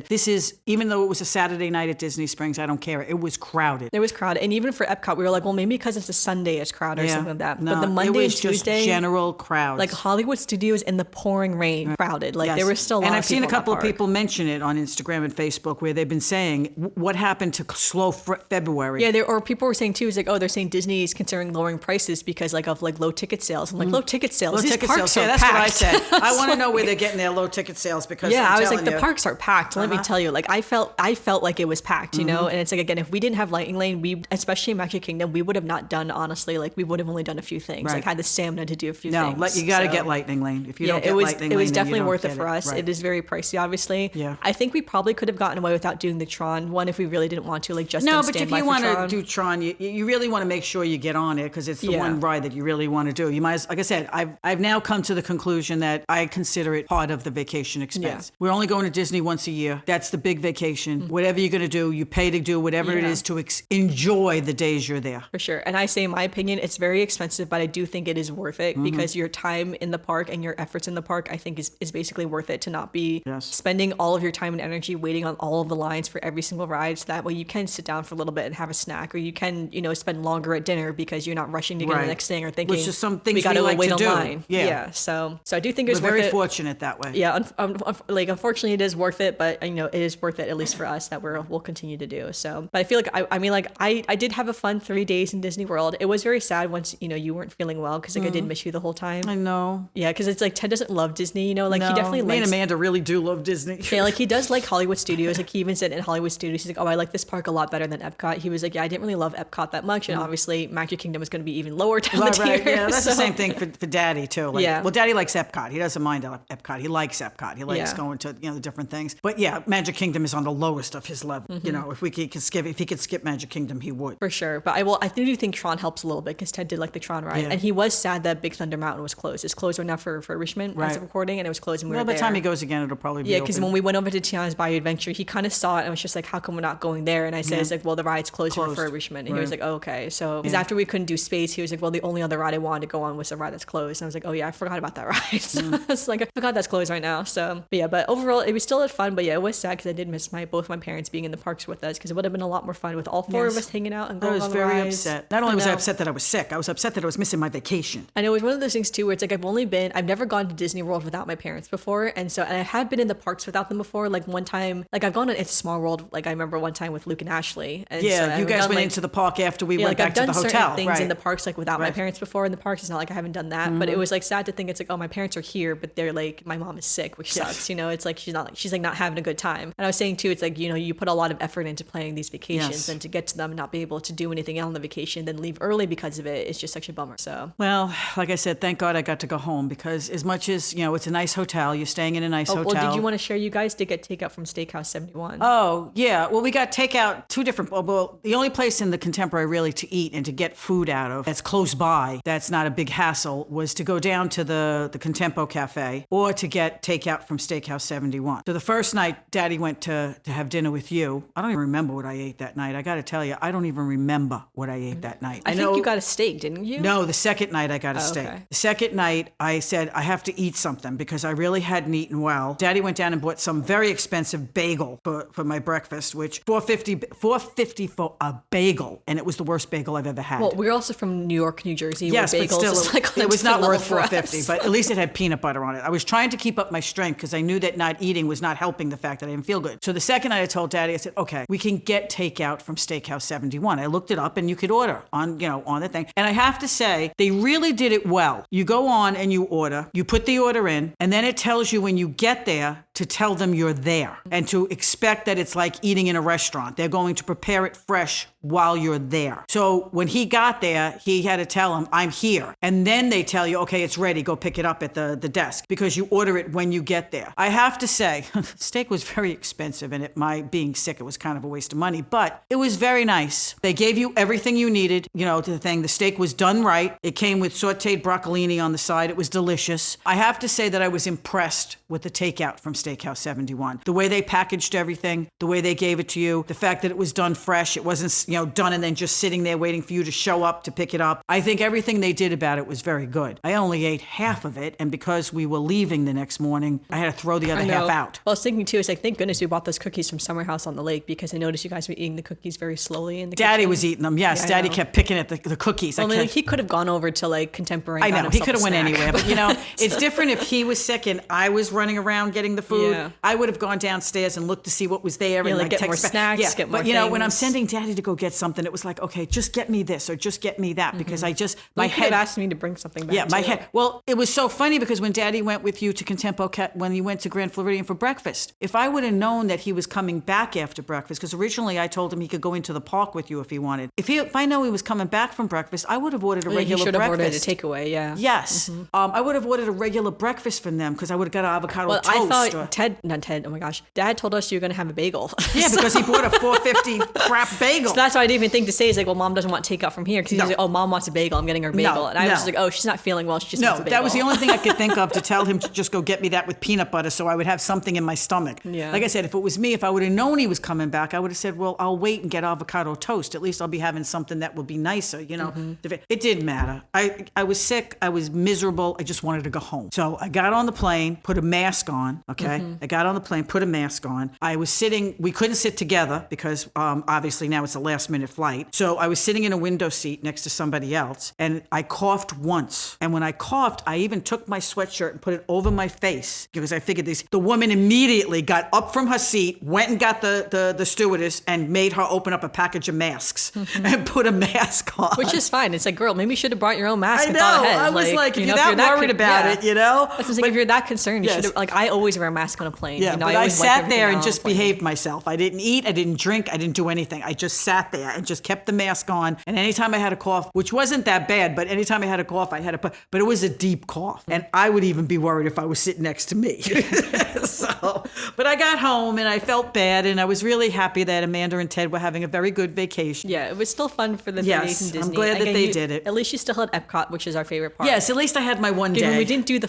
Speaker 2: this is, even though it was a Saturday night at Disney Springs, I don't care. It was crowded.
Speaker 1: It was crowded. And even for Epcot, we were like, well, maybe because it's a Sunday, it's crowded or something like that.
Speaker 2: No,
Speaker 1: but the Monday and Tuesday,
Speaker 2: just general crowds.
Speaker 1: Like Hollywood Studios in the pouring rain, crowded. Like there was still a lot of people.
Speaker 2: And I've seen a couple of people mention it on Instagram and Facebook where they've been saying, what happened to slow February?
Speaker 1: Yeah, or people were saying too, is like, oh, they're saying Disney is considering lowering prices because like of like low ticket sales. I'm like, low ticket sales. These parks are
Speaker 2: that's
Speaker 1: packed.
Speaker 2: What I said. I want to know where they're getting their low ticket sales because
Speaker 1: I was like, the parks are packed. Let me tell you, like I felt like it was packed, you know. And it's like, again, if we didn't have Lightning Lane, we, especially in Magic Kingdom, we would have not done, honestly, like we would have only done a few things. Like had the stamina to do a few things.
Speaker 2: No, you got to get Lightning Lane. If you don't get Lightning Lane,
Speaker 1: it was definitely worth it for us. It is very pricey, obviously.
Speaker 2: Yeah.
Speaker 1: I think we probably could have gotten away without doing the Tron. One, if we really didn't want to, like just
Speaker 2: no,
Speaker 1: on
Speaker 2: but if
Speaker 1: standby
Speaker 2: you
Speaker 1: for
Speaker 2: want
Speaker 1: Tron.
Speaker 2: to do Tron, you really want to make sure you get on it because it's the one ride that you really want to do. You might, like I said, I've now come to the conclusion that I consider it part of the vacation expense. We're only going to Disney once a year. That's the big vacation. Whatever you're going to do, you pay to do whatever it is to enjoy the days you're there.
Speaker 1: For sure. And I say, in my opinion, it's very expensive, but I do think it is worth it because your time in the park and your efforts in the park, I think is basically worth it to not be spending all of your time and energy waiting on all of the lines for every single ride. So that way you can sit down for a little bit and have a snack, or you can, spend longer at dinner because you're not rushing to get the next thing or thinking,
Speaker 2: which is some things
Speaker 1: we got to
Speaker 2: like
Speaker 1: wait
Speaker 2: to do.
Speaker 1: online. Yeah. So I do think it's
Speaker 2: We're
Speaker 1: worth
Speaker 2: very
Speaker 1: it.
Speaker 2: fortunate that way.
Speaker 1: Yeah. Unfortunately, it is worth it, but it is worth it, at least for us, that we'll continue to do. So, but I feel like I did have a fun 3 days in Disney World. It was very sad once, you weren't feeling well because I did miss you the whole time.
Speaker 2: I know.
Speaker 1: Yeah. Because it's like Ted doesn't love Disney, he
Speaker 2: No,
Speaker 1: definitely
Speaker 2: me and Amanda really do love Disney.
Speaker 1: Yeah, like he does like Hollywood Studios. Like he even said in Hollywood Studios, he's like, oh, I like this park a lot better than Epcot. He was like, yeah, I didn't really love Epcot that much. And obviously Magic Kingdom is going to be even lower down the tier.
Speaker 2: Yeah, that's the same thing for Daddy too.
Speaker 1: Yeah.
Speaker 2: Well, Daddy likes Epcot. He doesn't mind Epcot. He likes Epcot. He likes going to, the different things. But yeah, Magic Kingdom is on the lowest of his level. If he could skip Magic Kingdom, he would.
Speaker 1: For sure. But I do think Tron helps a little bit because Ted did like the Tron ride. And he was sad that Big Thunder Mountain was closed. It's closed right now for Richmond as of recording, and it was closed and we were
Speaker 2: by
Speaker 1: there.
Speaker 2: the time he goes again, it'll probably be
Speaker 1: because when we went over to Tiana's Bayou Adventure, he kind of saw it and was just like, how come we're not going there? And I said, it's like, well, the ride's closed. For Richmond. And he was like, oh, okay. So because after we couldn't do Space, he was like, well, the only other ride I wanted to go on was the ride that's closed. And I was like, oh yeah, I forgot about that ride. So it's like, I forgot that's closed right now. So but overall it was still fun. But yeah, it was sad because I did miss both my parents being in the parks with us, because it would have been a lot more fun with all four of us hanging out and going on the rides.
Speaker 2: I was very upset. Not only was I upset that I was sick, I was upset that I was missing my vacation.
Speaker 1: And it was one of those things too where it's like I've never gone to Disney World without my parents before, and I have been in the parks without them before. Like one time, like I've gone to It's a Small World. Like I remember one time with Luke and Ashley. And
Speaker 2: you guys went into the park after we went back to the hotel.
Speaker 1: I've done certain things in the parks like without my parents before in the parks. It's not like I haven't done that, but it was like sad to think it's like, oh, my parents are here, but they're like, my mom is sick, which sucks. It's like she's not having a good time. And I was saying too, it's like, you put a lot of effort into planning these vacations, and to get to them and not be able to do anything else on the vacation, then leave early because of it, it's just such a bummer. So
Speaker 2: well, like I said, thank God I got to go home, because as much as it's a nice hotel, you're staying in a nice hotel.
Speaker 1: Well, did you want to share? You guys did get takeout from Steakhouse 71.
Speaker 2: Oh yeah, well we got takeout two different. Well, the only place in the Contemporary really to eat and to get food out of that's close by, that's not a big hassle, was to go down to the Contempo Cafe or to get takeout from Steakhouse 71. So the first night Daddy went to have dinner with you. I don't even remember what I ate that night. I got to tell you, I don't even remember what I ate that night.
Speaker 1: I think you got a steak, didn't you?
Speaker 2: No, the second night I got a steak. Okay. The second night I said I have to eat something because I really hadn't eaten well. Daddy went down and bought some very expensive bagel for my breakfast, which $4.50 for a bagel, and it was the worst bagel I've ever had.
Speaker 1: Well, we're also from New York, New Jersey.
Speaker 2: Yes,
Speaker 1: where bagels
Speaker 2: but still,
Speaker 1: is like
Speaker 2: it was not worth $4.50, but at least it had peanut butter on it. I was trying to keep up my strength because I knew that not eating was not helping the fact that I didn't feel good. So the second night I told Daddy, I said, okay, we can get takeout from Steakhouse 71. I looked it up and you could order on the thing. And I have to say, they really did it well. You go on and you order, you put the order in, and then it tells you when you get there to tell them you're there and to expect that it's like eating in a restaurant. They're going to prepare it fresh while you're there. So when he got there, he had to tell him, I'm here. And then they tell you, okay, it's ready. Go pick it up at the desk, because you order it when you get there. I have to say, steak was very expensive, and my being sick, it was kind of a waste of money, but it was very nice. They gave you everything you needed, to the thing. The steak was done right. It came with sauteed broccolini on the side. It was delicious. I have to say that I was impressed with the takeout from Steakhouse 71. The way they packaged everything, the way they gave it to you, the fact that it was done fresh. It wasn't, done and then just sitting there waiting for you to show up to pick it up. I think everything they did about it was very good. I only ate half of it, and because we were leaving the next morning, I had to throw the other half out.
Speaker 1: Well, I was thinking too, it's like, thank goodness we bought those cookies from Summer House on the Lake, because I noticed you guys were eating the cookies very slowly in the
Speaker 2: Daddy
Speaker 1: kitchen.
Speaker 2: was eating them, yes. Yeah, Daddy kept picking at the cookies.
Speaker 1: Well, he could have gone over to like Contemporary.
Speaker 2: I know, he could have went anywhere, but it's different if he was sick and I was running around getting the food. Yeah. I would have gone downstairs and looked to see what was there. And
Speaker 1: get more snacks, get more things.
Speaker 2: But when I'm sending Daddy to go get something, it was like, okay, just get me this or just get me that, because my head
Speaker 1: asked me to bring something back.
Speaker 2: Yeah, my head. Well, it was so funny because when Daddy went with you to Contempo, when he went to Grand Floridian for breakfast, if I would have known that he was coming back after breakfast, because originally I told him he could go into the park with you if he wanted. If I know he was coming back from breakfast, I would have ordered a regular breakfast. You should have ordered a takeaway, yeah. Yes. I would have ordered a regular breakfast from them, because I would have got an avocado toast.
Speaker 1: Oh my gosh. Dad told us you were going to have a bagel.
Speaker 2: Yeah, because he bought a $4.50 crap bagel.
Speaker 1: So that's why I didn't even think to say, is like, well, Mom doesn't want takeout from here. Because he's like, oh, Mom wants a bagel. I'm getting her bagel. And I was just like, oh, she's not feeling well. She just wants a bagel.
Speaker 2: That was the only thing I could think of to tell him to just go get me that with peanut butter so I would have something in my stomach.
Speaker 1: Yeah.
Speaker 2: Like I said, if it was me, if I would have known he was coming back, I would have said, well, I'll wait and get avocado toast. At least I'll be having something that will be nicer, you know. It didn't matter. I was sick. I was miserable. I just wanted to go home. So I got on the plane, put a mask on, okay? I got on the plane, put a mask on. I was sitting, we couldn't sit together because obviously now it's a last minute flight. So I was sitting in a window seat next to somebody else and I coughed once. And when I coughed, I even took my sweatshirt and put it over my face because I figured the woman immediately got up from her seat, went and got the stewardess and made her open up a package of masks and put a mask on.
Speaker 1: Which is fine. It's like, girl, maybe you should have brought your own mask.
Speaker 2: I know. I was like, if you're that worried about it, you know?
Speaker 1: That's just like, if you're that concerned, you should have, like, I always wear a mask on a plane.
Speaker 2: Yeah,
Speaker 1: you know,
Speaker 2: but I sat there and just
Speaker 1: behaved.
Speaker 2: behaved myself. I didn't eat, I didn't drink, I didn't do anything. I just sat there and just kept the mask on. And anytime I had a cough, which wasn't that bad, but anytime I had a cough, I had but it was a deep cough. And I would even be worried if I was sitting next to me. But I got home and I felt bad and I was really happy that Amanda and Ted were having a very good vacation.
Speaker 1: Yeah, it was still fun for the 3 days in Disney.
Speaker 2: I'm glad that they did it.
Speaker 1: At least you still had Epcot, which is our favorite part.
Speaker 2: Yes, at least I had my one day.
Speaker 1: We didn't do the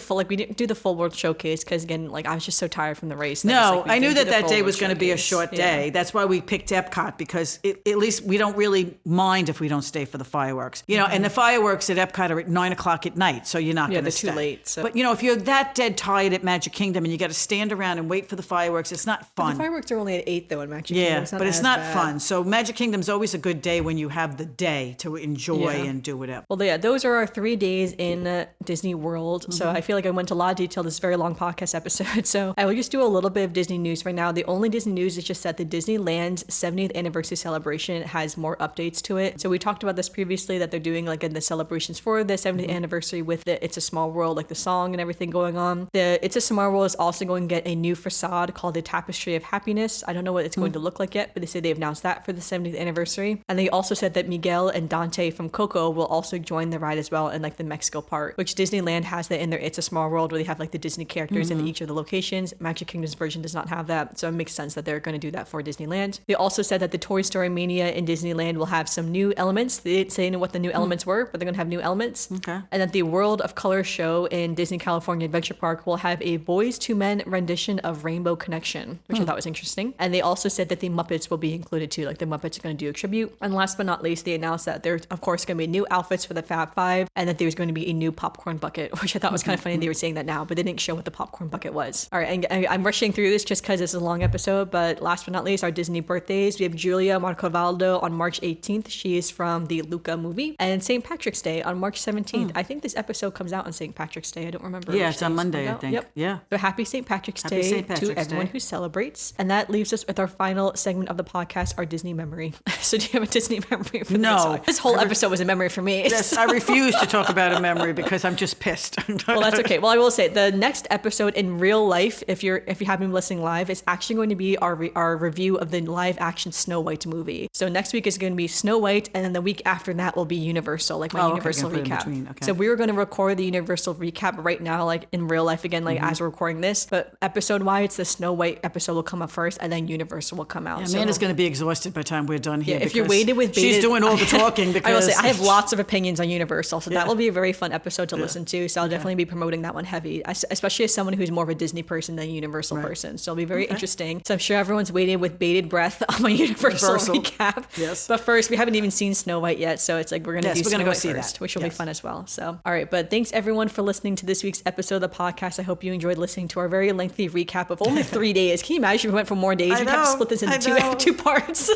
Speaker 1: full World Showcase because again, like I was just so tired from the race.
Speaker 2: No, I knew that day was going to be a short day. That's why we picked Epcot because at least we don't really mind if we don't stay for the fireworks. You know, and the fireworks at Epcot are at 9:00 at night, so you're not going to stay.
Speaker 1: They're too late. So.
Speaker 2: But you know, if you're that dead tired at Magic Kingdom and you got to stand around and wait for the fireworks, it's not fun.
Speaker 1: But the fireworks are only at 8 though in Magic Kingdom.
Speaker 2: Yeah, but it's not fun. So Magic Kingdom's always a good day when you have the day to enjoy and do whatever.
Speaker 1: Well, yeah, those are our 3 days in Disney World. So I feel like I went into a lot of detail. This is a very long podcast episode. So I will just do a little bit of Disney news right now. The only Disney news is just that the Disneyland 70th anniversary celebration has more updates to it. So we talked about this previously that they're doing like in the celebrations for the 70th anniversary with the It's a Small World, like the song and everything going on. The It's a Small World is also going to get a new facade called the Tapestry of Happiness. I don't know what it's going to look like yet, but they say they announced that for the 70th anniversary. And they also said that Miguel and Dante from Coco will also join the ride as well in like the Mexico part, which Disneyland has that in their It's a Small World where they have like the Disney characters in each of the locations. Magic Kingdom's version does not have that, so it makes sense that they're going to do that for Disneyland. They also said that the Toy Story Mania in Disneyland will have some new elements. They didn't say what the new elements were, but they're going to have new elements.
Speaker 2: Okay.
Speaker 1: And that the World of Color show in Disney California Adventure Park will have a Boys to Men rendition of Rainbow Connection, which I thought was interesting. And they also said that the Muppets will be included too, like the Muppets are going to do a tribute. And last but not least, they announced that there's of course going to be new outfits for the Fab Five and that there's going to be a new popcorn bucket, which I thought was kind of funny they were saying that now, but they didn't show what the popcorn bucket was. All right, and I'm rushing through this just because this is a long episode, but last but not least, our Disney birthdays. We have Julia Marcovaldo on March 18th. She is from the Luca movie. And St. Patrick's Day on March 17th. I think this episode comes out on St. Patrick's Day. I don't remember.
Speaker 2: Yeah, it's on Monday, I think.
Speaker 1: Yep.
Speaker 2: Yeah.
Speaker 1: So happy St. Patrick's Day to everyone who celebrates. And that leaves us with our final segment of the podcast, our Disney memory. So do you have a Disney memory for
Speaker 2: No.
Speaker 1: This whole episode was a memory for me.
Speaker 2: Yes, I refuse to talk about a memory because I'm just pissed.
Speaker 1: Well, that's okay. Well, I will say the next episode in real life, if you have been listening live, is actually going to be our review of the live action Snow White movie. So next week is going to be Snow White, and then the week after that will be Universal, like my Universal recap. Okay. So we were going to record the Universal recap right now, like in real life again, like as we're recording this. But episode-wise, the Snow White episode will come up first, and then Universal will come out.
Speaker 2: Yeah, Amanda's going to be exhausted by the time we're done here.
Speaker 1: Yeah, if you're waited with
Speaker 2: she's doing all the talking. Because
Speaker 1: I will say I have lots of opinions on Universal, so that will be a very fun episode to listen to. So I'll definitely be promoting that one heavy, especially as someone who's more of a Disney person than a Universal person. So it'll be very interesting. So I'm sure everyone's waiting with bated breath on my Universal recap.
Speaker 2: Yes.
Speaker 1: But first, we haven't even seen Snow White yet, so it's like we're going to do Snow White
Speaker 2: see
Speaker 1: first,
Speaker 2: that.
Speaker 1: which will be fun as well. So, all right, but thanks everyone for listening to this week's episode of the podcast. I hope you enjoyed listening to our very lengthy recap of only 3 days. Can you imagine if we went for more days? We'd have to split this into two parts.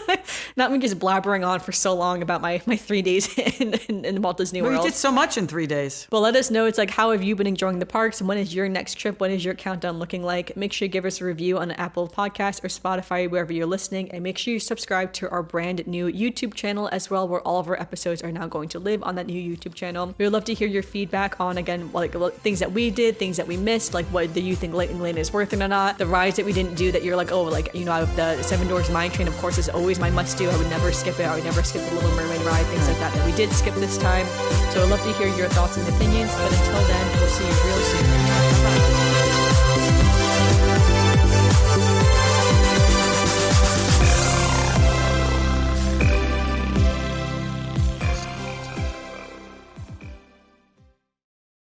Speaker 1: Not me just blabbering on for so long about my 3 days in Walt Disney World.
Speaker 2: We did so much in 3 days.
Speaker 1: Well, let us know. It's like, how have you been enjoying the parks? And when is your next trip? What is your countdown looking like? Make sure you give us a review on Apple Podcasts or Spotify, wherever you're listening. And make sure you subscribe to our brand new YouTube channel as well, where all of our episodes are now going to live on that new YouTube channel. We would love to hear your feedback on, again, like things that we did, things that we missed, like what do you think Leighton Lane is worth it or not? The rides that we didn't do that you're like, oh, like, you know, the Seven Dwarfs Mine Train, of course, is always my must do. I would never skip it. I would never skip the Little Mermaid ride, things like that we did skip this time. So I'd love to hear your thoughts and opinions. But until then, we'll see you real soon. Bye-bye.